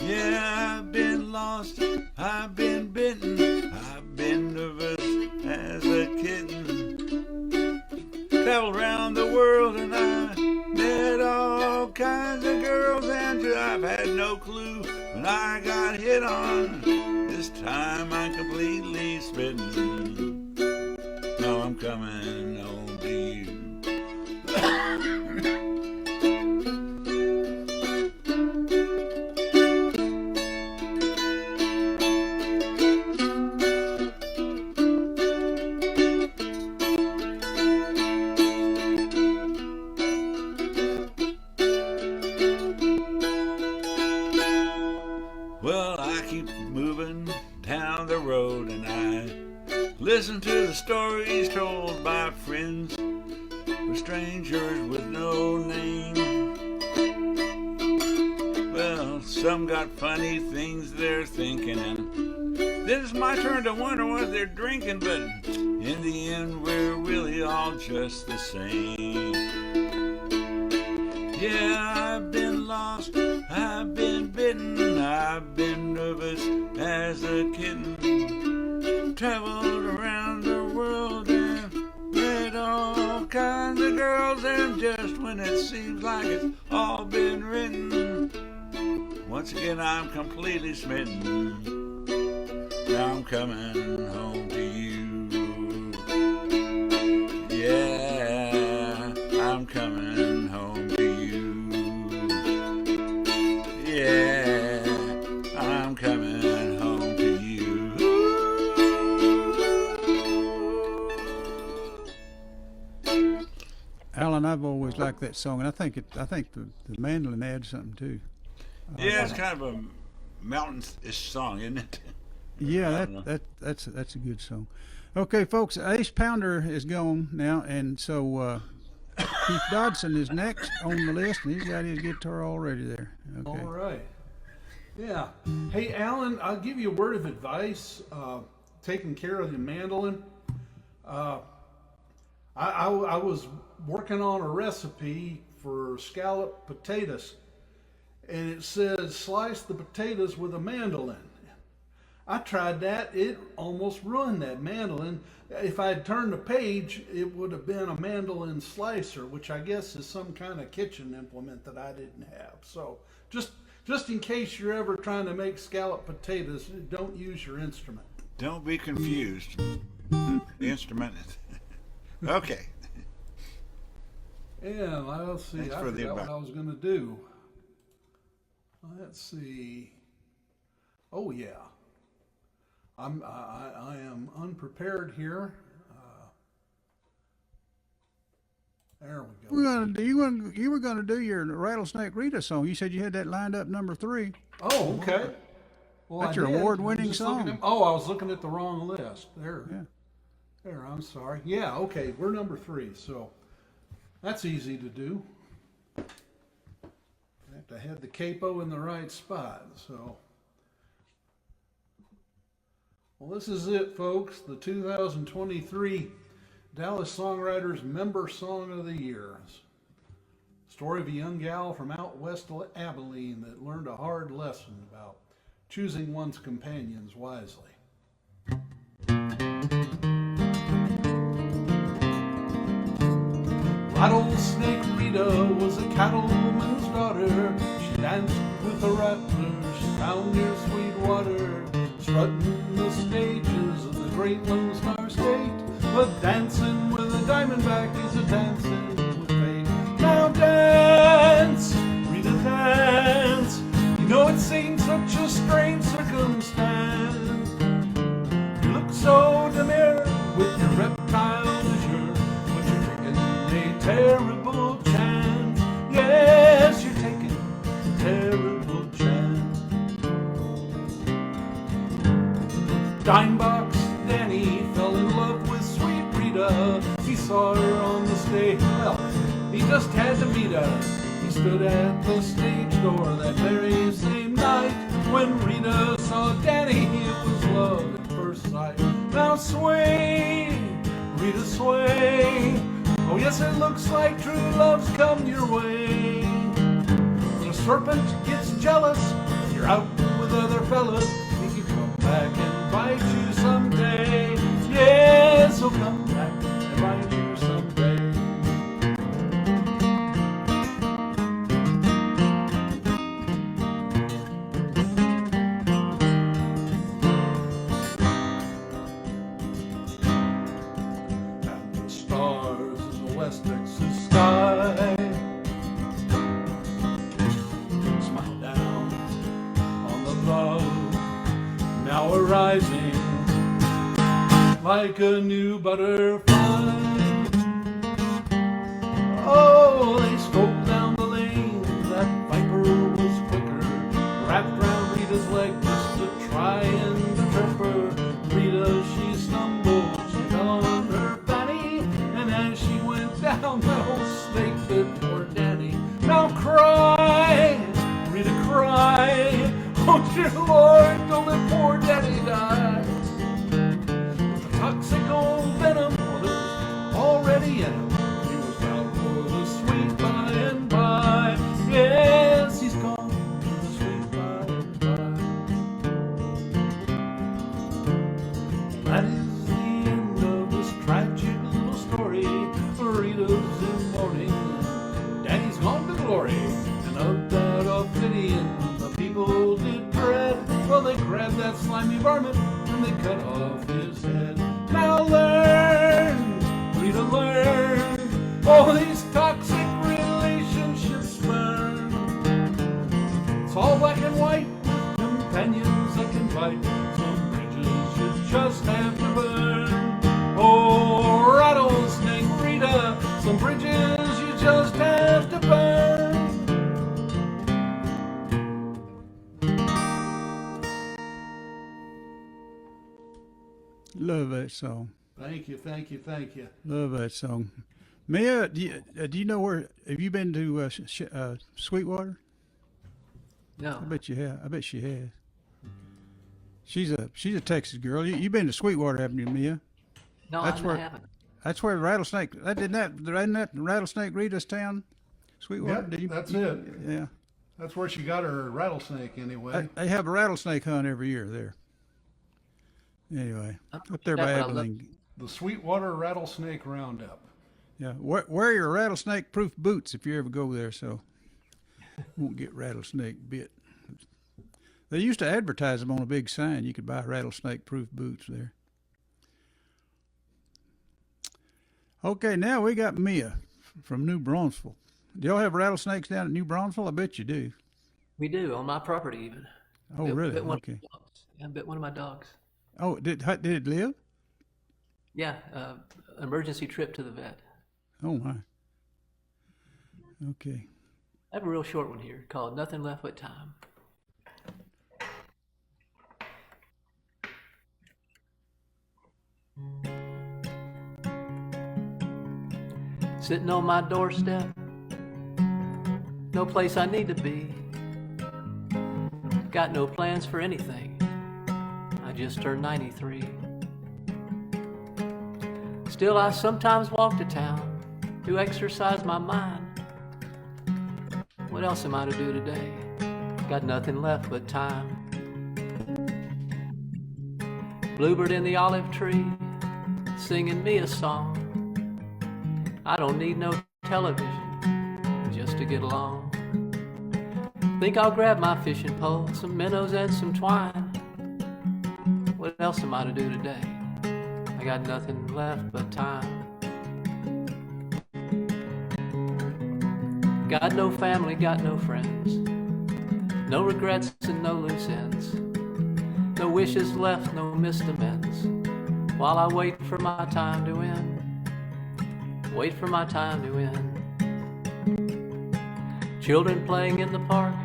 Yeah, I've been lost, I've been bitten, I've been nervous as a kitten. Traveled around the world and I met all kinds of girls, and I've had no clue when I got hit on. This time I'm completely smitten. Now I'm coming home to you. Well, I keep moving down the road and I Listen to the stories told by friends or strangers with no name. Well, some got funny things they're thinking, and then it's my turn to wonder what they're drinking, but in the end we're really all just the same. Yeah, I've been lost, I've been bitten, I've been nervous as a kitten. Traveled around the world and met all kinds of girls, and just when it seems like it's all been written, once again I'm completely smitten. Now I'm coming home to you. Yeah, I'm coming home to you. Yeah, I'm coming home to you. Alan, I've always liked that song, and I think the mandolin adds something too. Yeah, it's kind of a mountain-ish song, isn't it? Yeah, that's a good song. Okay, folks, Ace Pounder is gone now, and so Keith Dodson is next on the list, and he's got his guitar already there. Okay. All right. Yeah. Hey, Alan, I'll give you a word of advice. Taking care of the mandolin. I was working on a recipe for scalloped potatoes, and it says slice the potatoes with a mandolin. I tried that. It almost ruined that mandolin. If I had turned the page, it would have been a mandolin slicer, which I guess is some kind of kitchen implement that I didn't have. So just in case you're ever trying to make scalloped potatoes, don't use your instrument. Don't be confused. The instrument. Okay. Yeah, let's see. Thanks I for the forgot what advice. I was going to do. Let's see. Oh yeah. I am unprepared here. There we go. You were gonna do your Rattlesnake Rita song. You said you had that lined up number 3. Oh, okay. Well, That's I your did. award-winning I'm just looking song. at- oh, I was looking at the wrong list. There. Yeah. There, I'm sorry. Yeah, okay, we're number 3, so that's easy to do. I have to have the capo in the right spot, so. Well, this is it, folks. The 2023 Dallas Songwriters Member Song of the Year. Story of a young gal from out west of Abilene that learned a hard lesson about choosing one's companions wisely. Rattlesnake Rita was a cattleman's daughter. She danced with the rattlers, she found near Sweetwater, strutting the stages of the great Lone Star State. But dancing with a diamondback is a dancing with fate. Now dance, Rita, dance. You know it seems such a strange circumstance. You look so demure with your reptile azure, but you're taking a terrible chance. Yes, you're taking a terrible chance. Dimebox Danny fell in love with sweet Rita. He saw her on the stage. Well, he just had to meet her. He stood at the stage door that very same night. When Rita saw Danny, it was love at first sight. Now sway, Rita, sway. Oh yes, it looks like true love's come your way. When a serpent gets jealous, you're out with other fellas. Think you come back and bite you someday. Yes, he'll come back and bite you someday. And the stars in the West Texas sky smile down on the love now arising like a new butterfly. Oh, they strolled down the lane. That viper was quicker, wrapped round Rita's leg just to try and trip her. Rita, she stumbled toxic old venom was already in him. He was bound for the sweet by and by. Yes, he's gone for the sweet by and by. That is the end of this tragic little story. Rita's in mourning, and Daddy's gone to glory. And of that Ophidian the people did dread. Well, they grabbed that slimy varmint and they cut off his head. Now learn, Rita, learn, all these toxic relationships burn. It's all black and white with companions that can bite. Some bridges you just have to burn. Oh, rattlesnake Rita, some bridges you just have to burn. Love that song. Thank you, thank you, thank you. Love that song. Mia, do you know where? Have you been to Sweetwater? No. I bet you have. I bet she has. She's a Texas girl. You've been to Sweetwater, haven't you, Mia? No, That's I where- haven't. That's where Rattlesnake. Isn't that Rattlesnake Rita's town? Sweetwater. Yep, Did you- that's it. Yeah. That's where she got her rattlesnake anyway. They have a rattlesnake hunt every year there. Anyway, up there by That's what I love. Abilene. The Sweetwater Rattlesnake Roundup. Yeah, wear your rattlesnake-proof boots if you ever go there, so you won't get rattlesnake bit. They used to advertise them on a big sign. You could buy rattlesnake-proof boots there. Okay, now we got Mia from New Braunfeisl. Do y'all have rattlesnakes down at New Braunfeisl? I bet you do. We do, on my property even. Oh, really? Bit one Okay. Of my dogs. Yeah, bit one of my dogs. Oh, did it live? Yeah, emergency trip to the vet. Oh, my. Okay. I have a real short one here called Nothing Left But Time. Sitting on my doorstep, no place I need to be. Got no plans for anything, I just turned 93. Still I sometimes walk to town to exercise my mind. What else am I to do today? Got nothing left but time. Bluebird in the olive tree, singing me a song. I don't need no television just to get along. Think I'll grab my fishing pole, some minnows and some twine. What else am I to do today? I got nothing left but time. Got no family, got no friends, no regrets and no loose ends, no wishes left, no missed amends, while I wait for my time to end, wait for my time to end. Children playing in the park,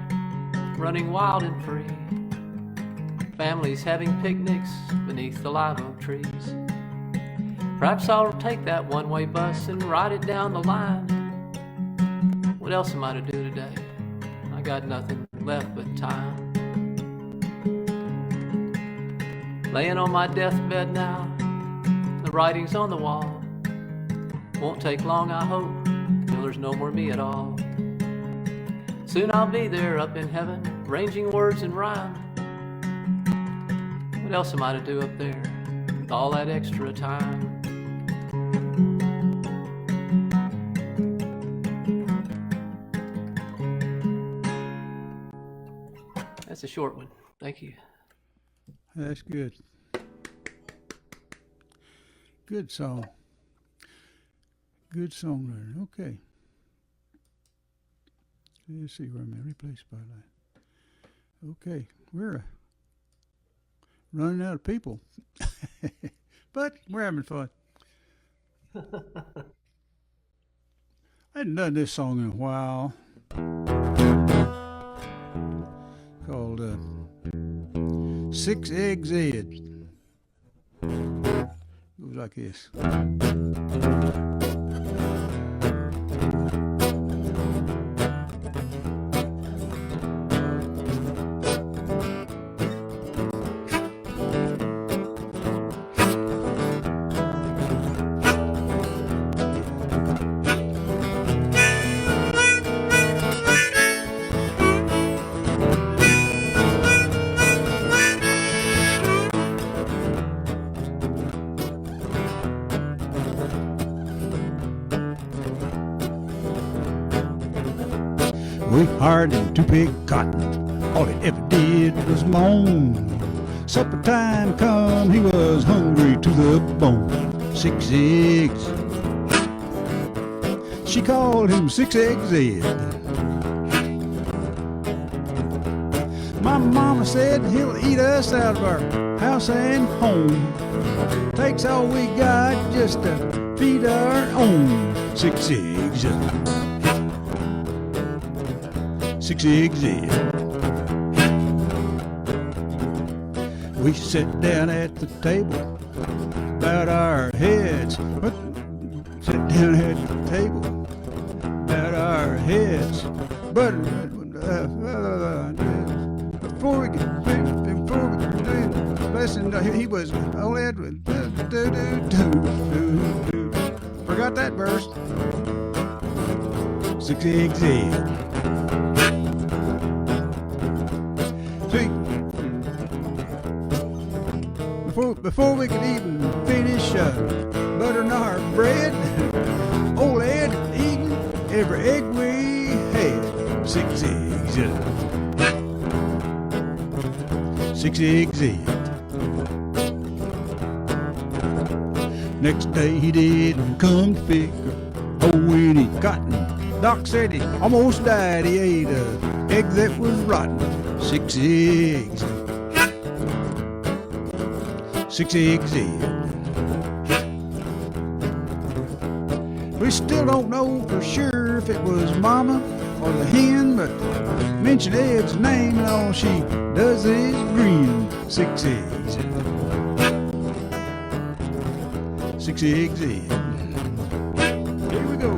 running wild and free, families having picnics beneath the live oak trees. Perhaps I'll take that one-way bus and ride it down the line. What else am I to do today? I got nothing left but time. Laying on my deathbed now, the writing's on the wall. Won't take long, I hope, till there's no more me at all. Soon I'll be there up in heaven, arranging words and rhyme. What else am I to do up there with all that extra time? That's a short one. Thank you. That's good. Good song. Good songwriter. Okay. Let's see where I'm at. Replay spotlight. Okay. We're running out of people. But we're having fun. I hadn't done this song in a while. Called 6 Eggs Ed. Goes like this. We hired him to pick cotton. All he ever did was moan. Supper time come, he was hungry to the bone. 6 eggs. She called him 6 Eggs Ed. My mama said he'll eat us out of our house and home. Takes all we got just to feed our own. 6 eggs. 6 Eggs Ed. We sit down at the table, bowed our heads. Sit down at the table, bowed our heads. But before we get listen, he was old Edwin. Forgot that verse. 6 Eggs Ed. See, before we could even finish buttering our bread, old Ed eating every egg we had. 6 eggs. 6 Eggs Ed. Next day he didn't come to pick any cotton. Doc said he almost died. He ate an egg that was rotten. 6 eggs. 6 Eggs Ed. We still don't know for sure if it was Mama or the hen, but mention Ed's name and all she does is grin. 6 eggs. 6 Eggs Ed. Here we go.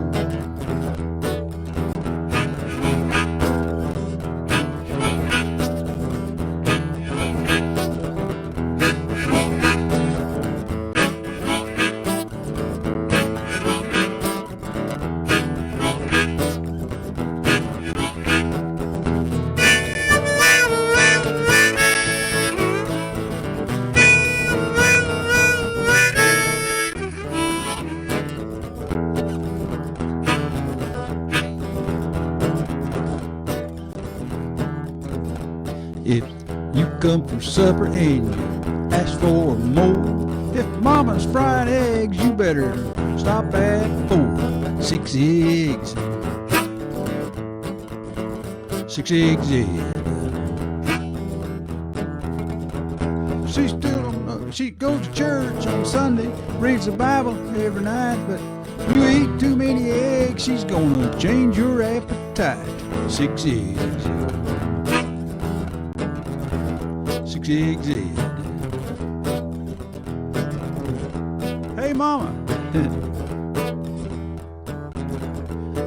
If you come for supper and you ask for more, if Mama's frying eggs, you better stop at 4. 6 eggs. 6 Eggs Ed. She still don't know. She goes to church on Sunday, reads the Bible every night, but you eat too many eggs, she's gonna change your appetite. 6 eggs. 6 Eggs Ed. Hey, Mama.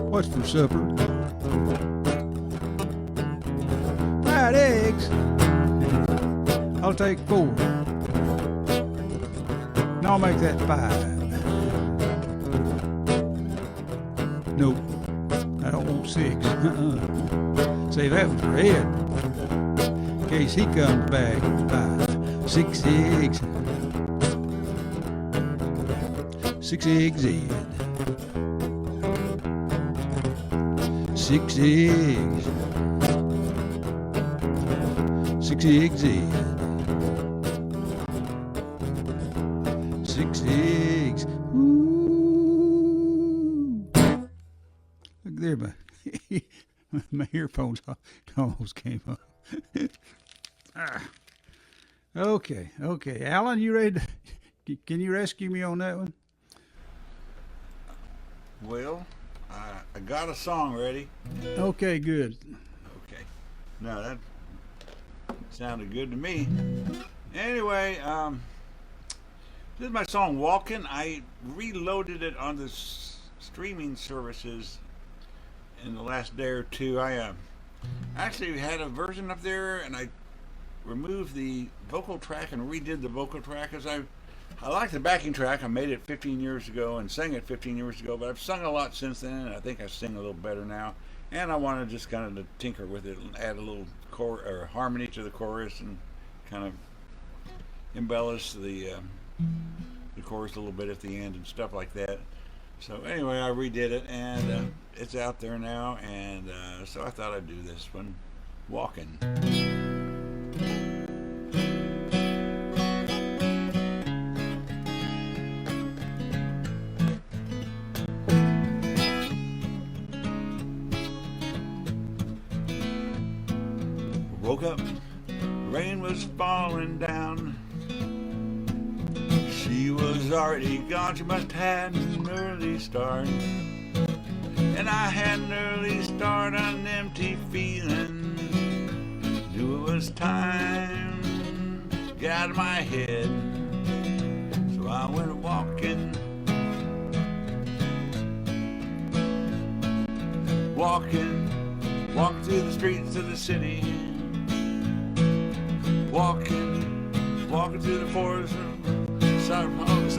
What's for supper? Fried eggs. I'll take 4. And I'll make that 5. Nope. I don't want 6. Save that one for Ed. In case he comes back. 5. 6 eggs. 6 Eggs Ed. 6 eggs. 6 Eggs Ed. 6 eggs. Ooh. Look there, my earphones almost came up. Okay. Alan, you ready? Can you rescue me on that one? Well, I got a song ready. Okay, good. Okay. No, that sounded good to me. Anyway, this is my song Walkin'. I reloaded it on the streaming services in the last day or two. I actually had a version up there, and I removed the vocal track and redid the vocal track because I like the backing track. I made it 15 years ago and sang it 15 years ago, but I've sung a lot since then, and I think I sing a little better now. And I want to just kind of tinker with it and add a little harmony to the chorus and kind of embellish the chorus a little bit at the end and stuff like that. So anyway, I redid it, and it's out there now, and so I thought I'd do this one, Walking. Woke up, rain was falling down. She was already gone, she must have had an early start. And I had an early start on an empty feeling. Knew it was time to get out of my head. So I went walking. Walking through the streets of the city. Walking through the forest of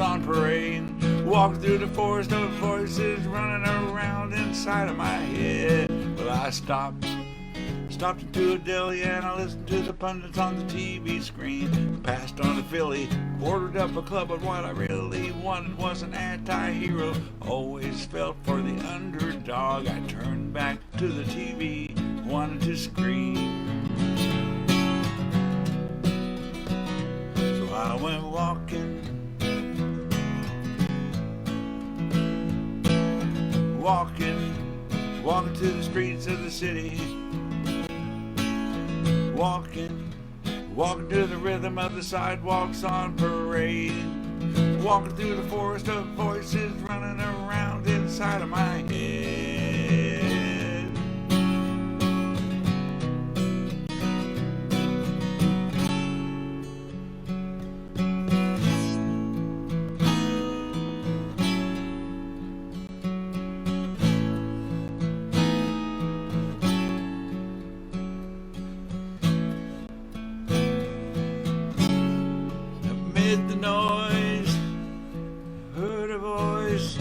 on parade. Walking through the forest of voices running around inside of my head. Well, I stopped into a deli and I listened to the pundits on the TV screen. Passed on to Philly, ordered up a club, but what I really wanted was an anti-hero. Always felt for the underdog. I turned back to the TV, wanted to scream. So I went walking to the streets of the city. Walking to the rhythm of the sidewalks on parade. Walking through the forest of voices running around inside of my head. The noise, heard a voice,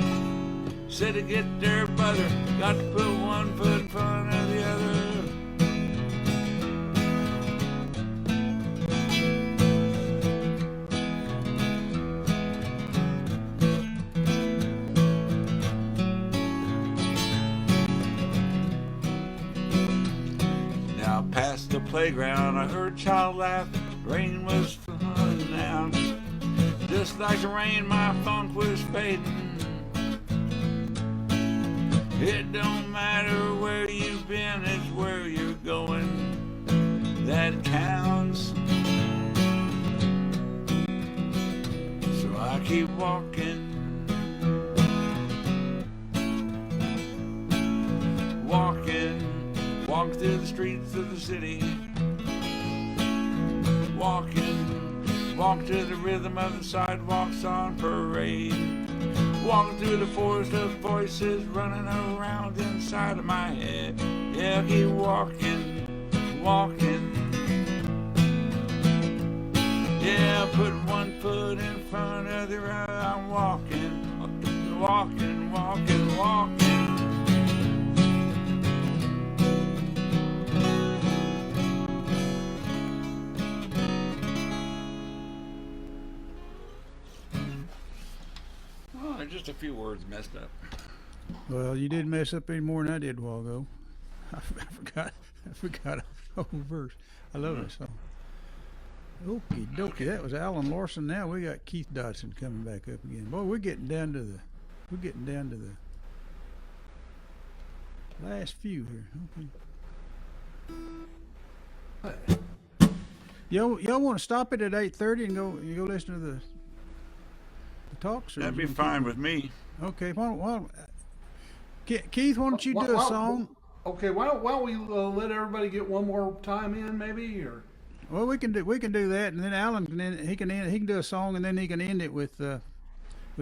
said to get there, brother, got to put one foot in front of the other. Now past the playground, I heard a child laugh, rain was falling down. Just like the rain, my funk was fading. It don't matter where you've been, it's where you're going that counts. So I keep walking. Walking through the streets of the city. Walk to the rhythm of the sidewalks on parade. Walking through the forest of voices running around inside of my head. Yeah, keep walking. Yeah, put one foot in front of the other. I'm walking. Just a few words messed up. Well, you didn't mess up any more than I did a while ago. I forgot a whole verse. I love that song. Okie dokie, that was Alan Larson. Now we got Keith Dodson coming back up again. Boy, we're getting down to the last few here. Okay. Y'all want to stop it at 8:30 and go listen to the talks? Or that'd be fine with me. Okay. Keith, why don't you do a song? Okay. Why don't we let everybody get one more time in, maybe, or? Well, we can do that, and then Alan he can do a song, and then he can end it with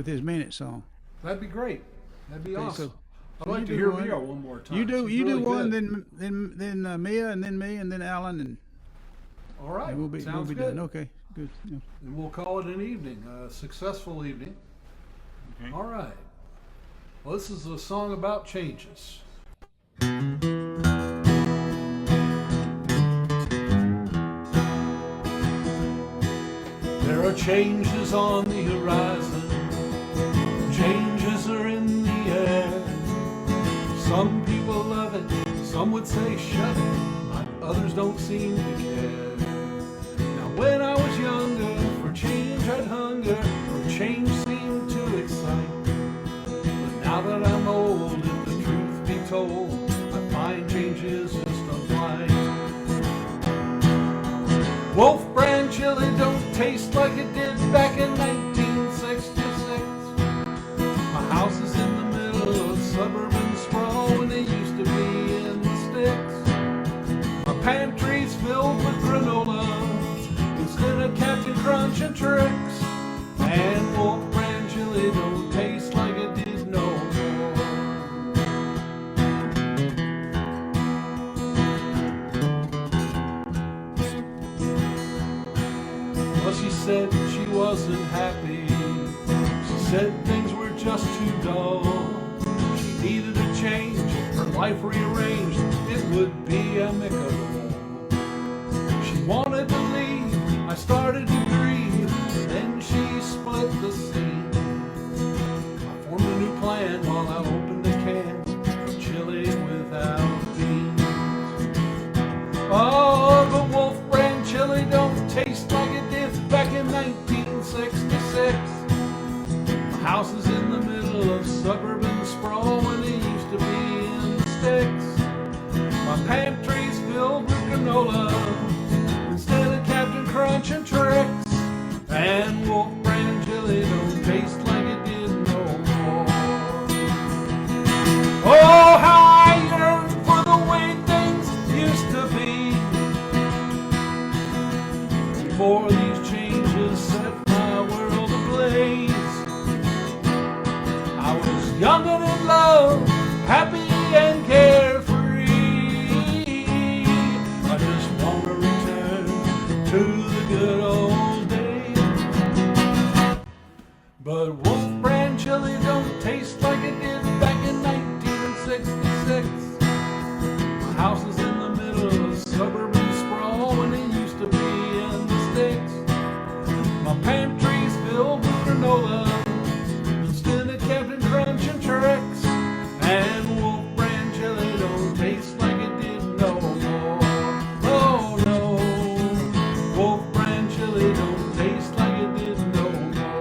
his minute song. That'd be great. That'd be awesome. So I'd like to hear Mia one more time. You do really one, good. then Mia, and then me, and then Alan, and all right. we'll be good. done. Okay, good. Yeah. And we'll call it an evening, a successful evening. Okay. All right. Well, this is a song about changes. There are changes on the horizon. Changes are in the Some would say shut it, but others don't seem to care. Now when I was younger, for change I'd hunger, for change seemed to excite. But now that I'm old, if the truth be told, I find change is just a blight. Wolf brand chili don't taste like it did back in 1966. My house is in the middle of suburban sprawl when it used to be in the sticks. My pantry's filled with granola instead of Captain Crunch and Tricks. And Wolf brand chili don't taste like it did no more. Well, she said she wasn't happy. She said things were just too dull. She needed a change, her life rearranged. It would be amicable. She wanted to leave, I started to grieve. Then she split the scene. I formed a new plan while I opened a can of chili without beans. Oh, but Wolf brand chili don't taste like it did back in 1966. My house is in the middle of suburban sprawl when it used to be in the sticks. My pantry's filled with granola instead of Captain Crunch and Tricks. And Wolf brand chili don't taste like it did no more. Oh, how I yearn for the way things used to be before these changes set my world ablaze. I was young and in love, happy and carefree. I just want to return to the good old days. But Wolf brand chili don't taste like it did back in 1966. My house is in the middle of suburban sprawl when it used to be in the sticks. My pantry's filled with granola instead of Captain Crunch and Tricks. And Wolf brand chili don't taste like it did no more. Oh no, Wolf brand chili don't taste like it did no more.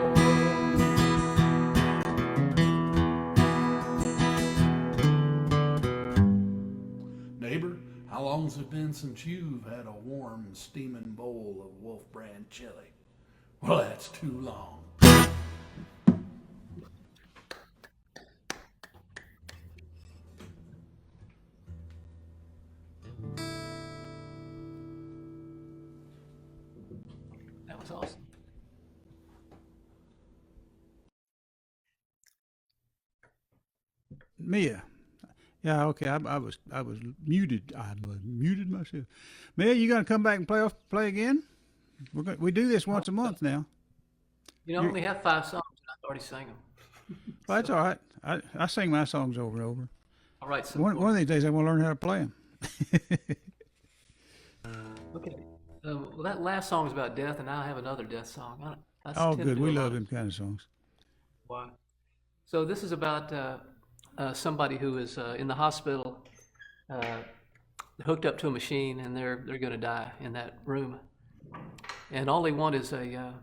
Neighbor, how long's it been since you've had a warm, steaming bowl of Wolf brand chili? Well, that's too long. That was awesome. Mia. Yeah, okay. I was muted. I was muted myself. Mia, you gonna come back and play again? We do this once a month now. You know, I only have 5 songs, and I've already sang them. Well, that's all right. I sing my songs over and over. I'll write some. One of these days, I want to learn how to play them. Okay. Well, that last song is about death, and now I have another death song. Oh, good. We love them kind of songs. Why? So this is about somebody who is in the hospital, hooked up to a machine, and they're going to die in that room. And all they want is a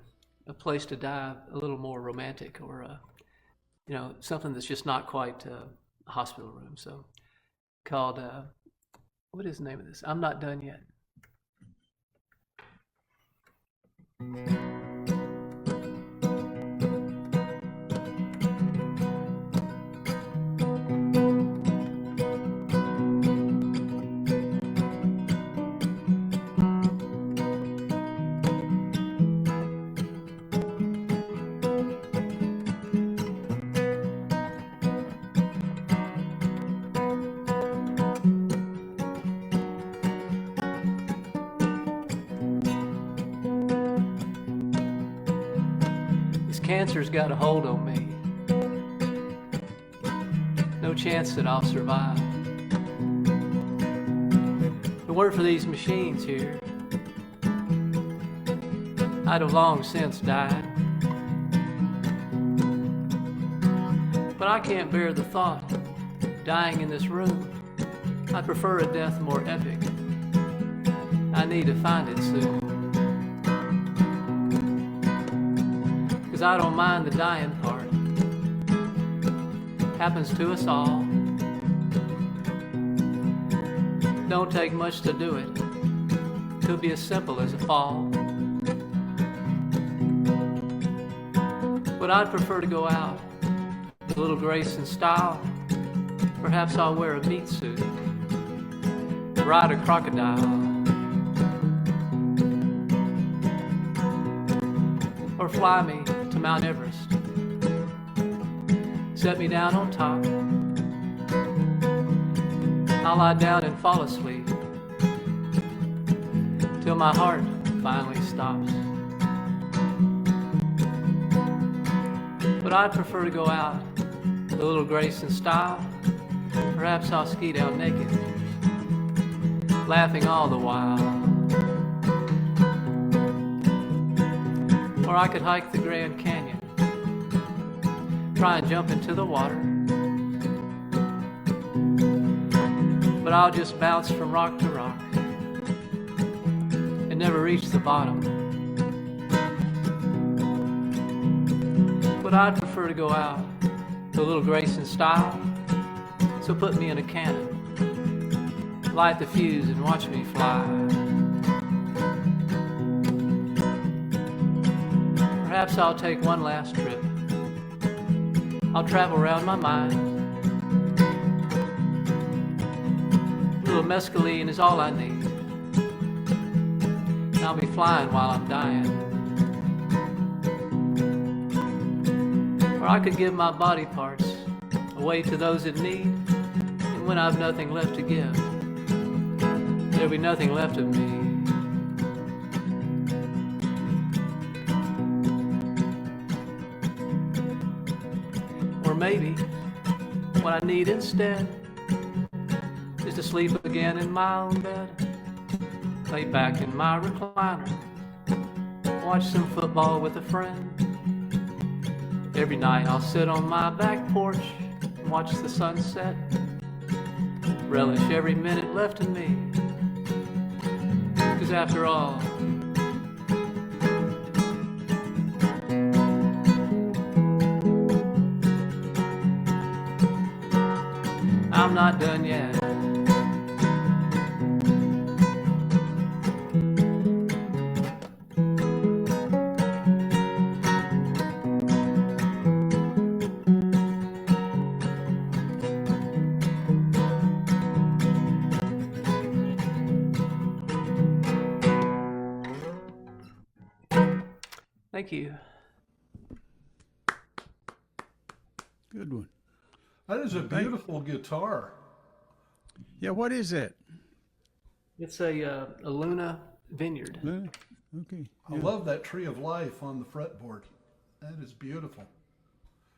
place to die a little more romantic, or something that's just not quite a hospital room. So called what is the name of this? I'm Not Done Yet. Cancer's got a hold on me. No chance that I'll survive. If it weren't for these machines here, I'd have long since died. But I can't bear the thought of dying in this room I'd prefer a death more epic. I need to find it soon. 'Cause I don't mind the dying part. Happens to us all. Don't take much to do it. Could be as simple as a fall. But I'd prefer to go out with a little grace and style. Perhaps I'll wear a meat suit, ride a crocodile, or fly me to Mount Everest. Set me down on top. I'll lie down and fall asleep till my heart finally stops. But I'd prefer to go out with a little grace and style. Perhaps I'll ski down naked, laughing all the while. Or I could hike the Grand Canyon, try and jump into the water. But I'll just bounce from rock to rock and never reach the bottom. But I'd prefer to go out with a little grace and style. So put me in a cannon, light the fuse and watch me fly. Perhaps I'll take one last trip. I'll travel around my mind. A little mescaline is all I need. And I'll be flying while I'm dying. Or I could give my body parts away to those in need. And when I've nothing left to give, there'll be nothing left of me. Or maybe what I need instead is to sleep again in my own bed, lay back in my recliner, watch some football with a friend. Every night I'll sit on my back porch and watch the sunset, relish every minute left of me. 'Cause after all, I'm not done yet. Thank you. Good one. That is a beautiful guitar. Yeah, what is that? It's a Luna Vineyard. Okay. I love that tree of life on the fretboard. That is beautiful.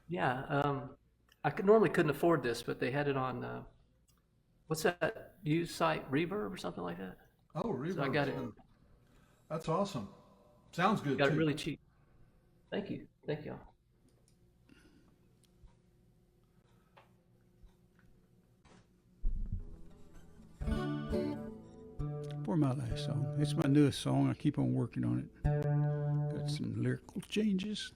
Yeah, normally couldn't afford this, but they had it on, what's that used site, Reverb or something like that? Oh, Reverb. So I got it. That's awesome. Sounds good Got too. it really cheap. Thank you. Thank y'all. For my last song. It's my newest song. I keep on working on it. Got some lyrical changes.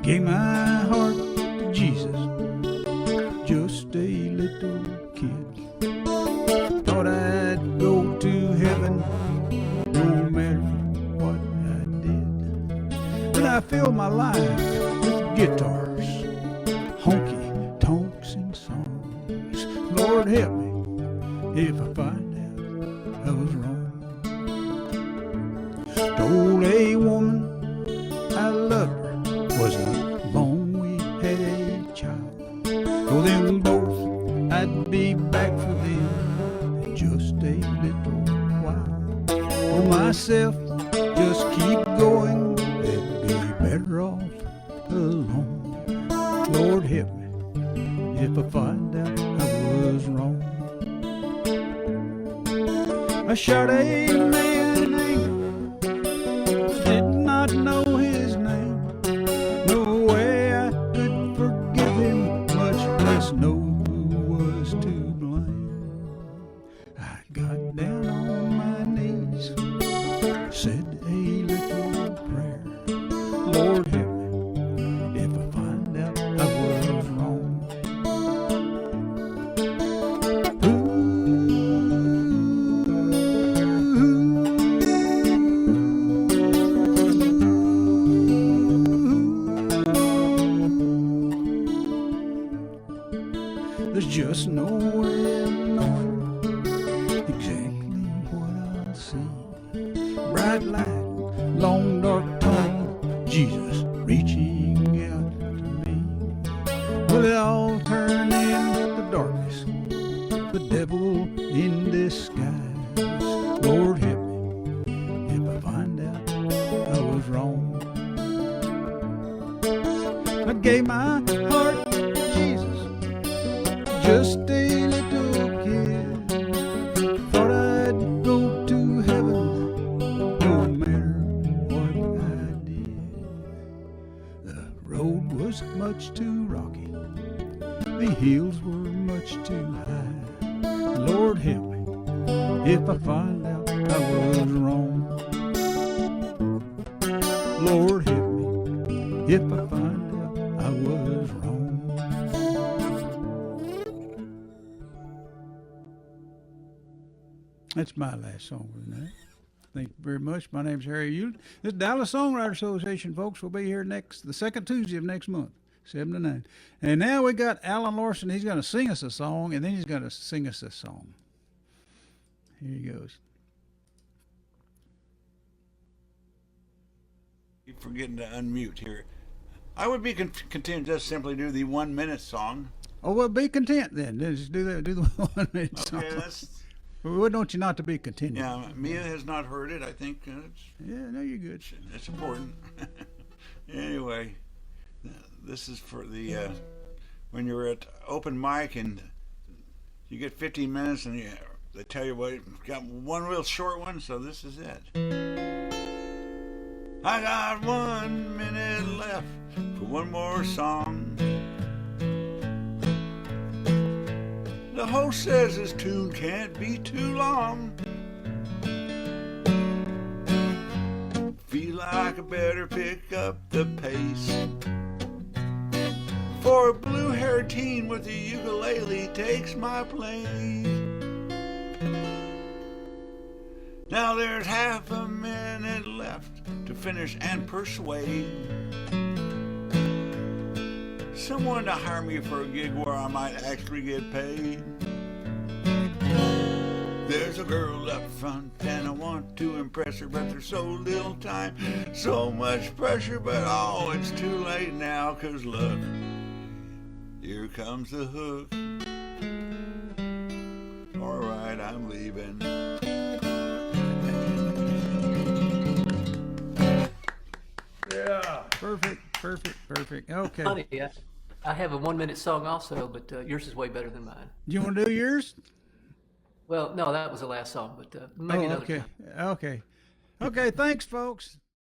Gave my heart to Jesus, just a little kid. Thought I'd go to heaven, no matter what I did. But I filled my life with guitars, honky tonks and songs. Lord help me if I find out I was wrong. Told a woman I loved her, wasn't long we had a child. Told them both I'd be back for them in just a little while. Told myself, just keep going, they'd be better off alone. Lord help me if I find out I was wrong. I shot a man in anger, did not know his name. No way I could forgive him, much less know who was to blame. I got down on my knees, said a little prayer. Lord help me if I find out I was wrong. There's just no way of knowing exactly what I'll see. Bright light, long dark tunnel, Jesus reaching out to me. Will it all turn into darkness? The devil in disguise. Lord help me if I find out I was wrong. I gave my heart to Jesus, just a little kid. Thought I'd go to heaven no matter what I did. The road was much too rocky, the hills were much too high. Lord help me if I find out I was wrong. Lord help me if I find out I was wrong. That's my last song for the night. Thank you very much. My name's Harry Hewlett. This Dallas Songwriter Association, folks, will be here the second Tuesday of next month, 7 to 9. And now we got Alan Larson. He's going to sing us a song, and then he's going to sing us this song. Here he goes. Keep forgetting to unmute here. I would be content just simply do the 1 minute song. Oh, well, be content then. Just do the 1 minute song. Okay, that's. Well, don't you not to be content? Yeah, Mia has not heard it. I think Yeah, no, you're good. it's important. Anyway, this is for the when you're at open mic and you get 15 minutes and they tell you what, got one real short one, so this is it. I got 1 minute left for one more song. The host says his tune can't be too long. Feel like I better pick up the pace, for a blue-haired teen with a ukulele takes my place. Now there's half a minute left to finish and persuade someone to hire me for a gig where I might actually get paid. There's a girl up front and I want to impress her, but there's so little time, so much pressure, but oh, it's too late now, 'cause look, here comes the hook. Alright, I'm leaving. Yeah. Perfect. Okay. Funny, I have a 1 minute song also, but yours is way better than mine. Do you want to do yours? Well, no, that was the last song, but maybe another okay. time. Okay, thanks, folks.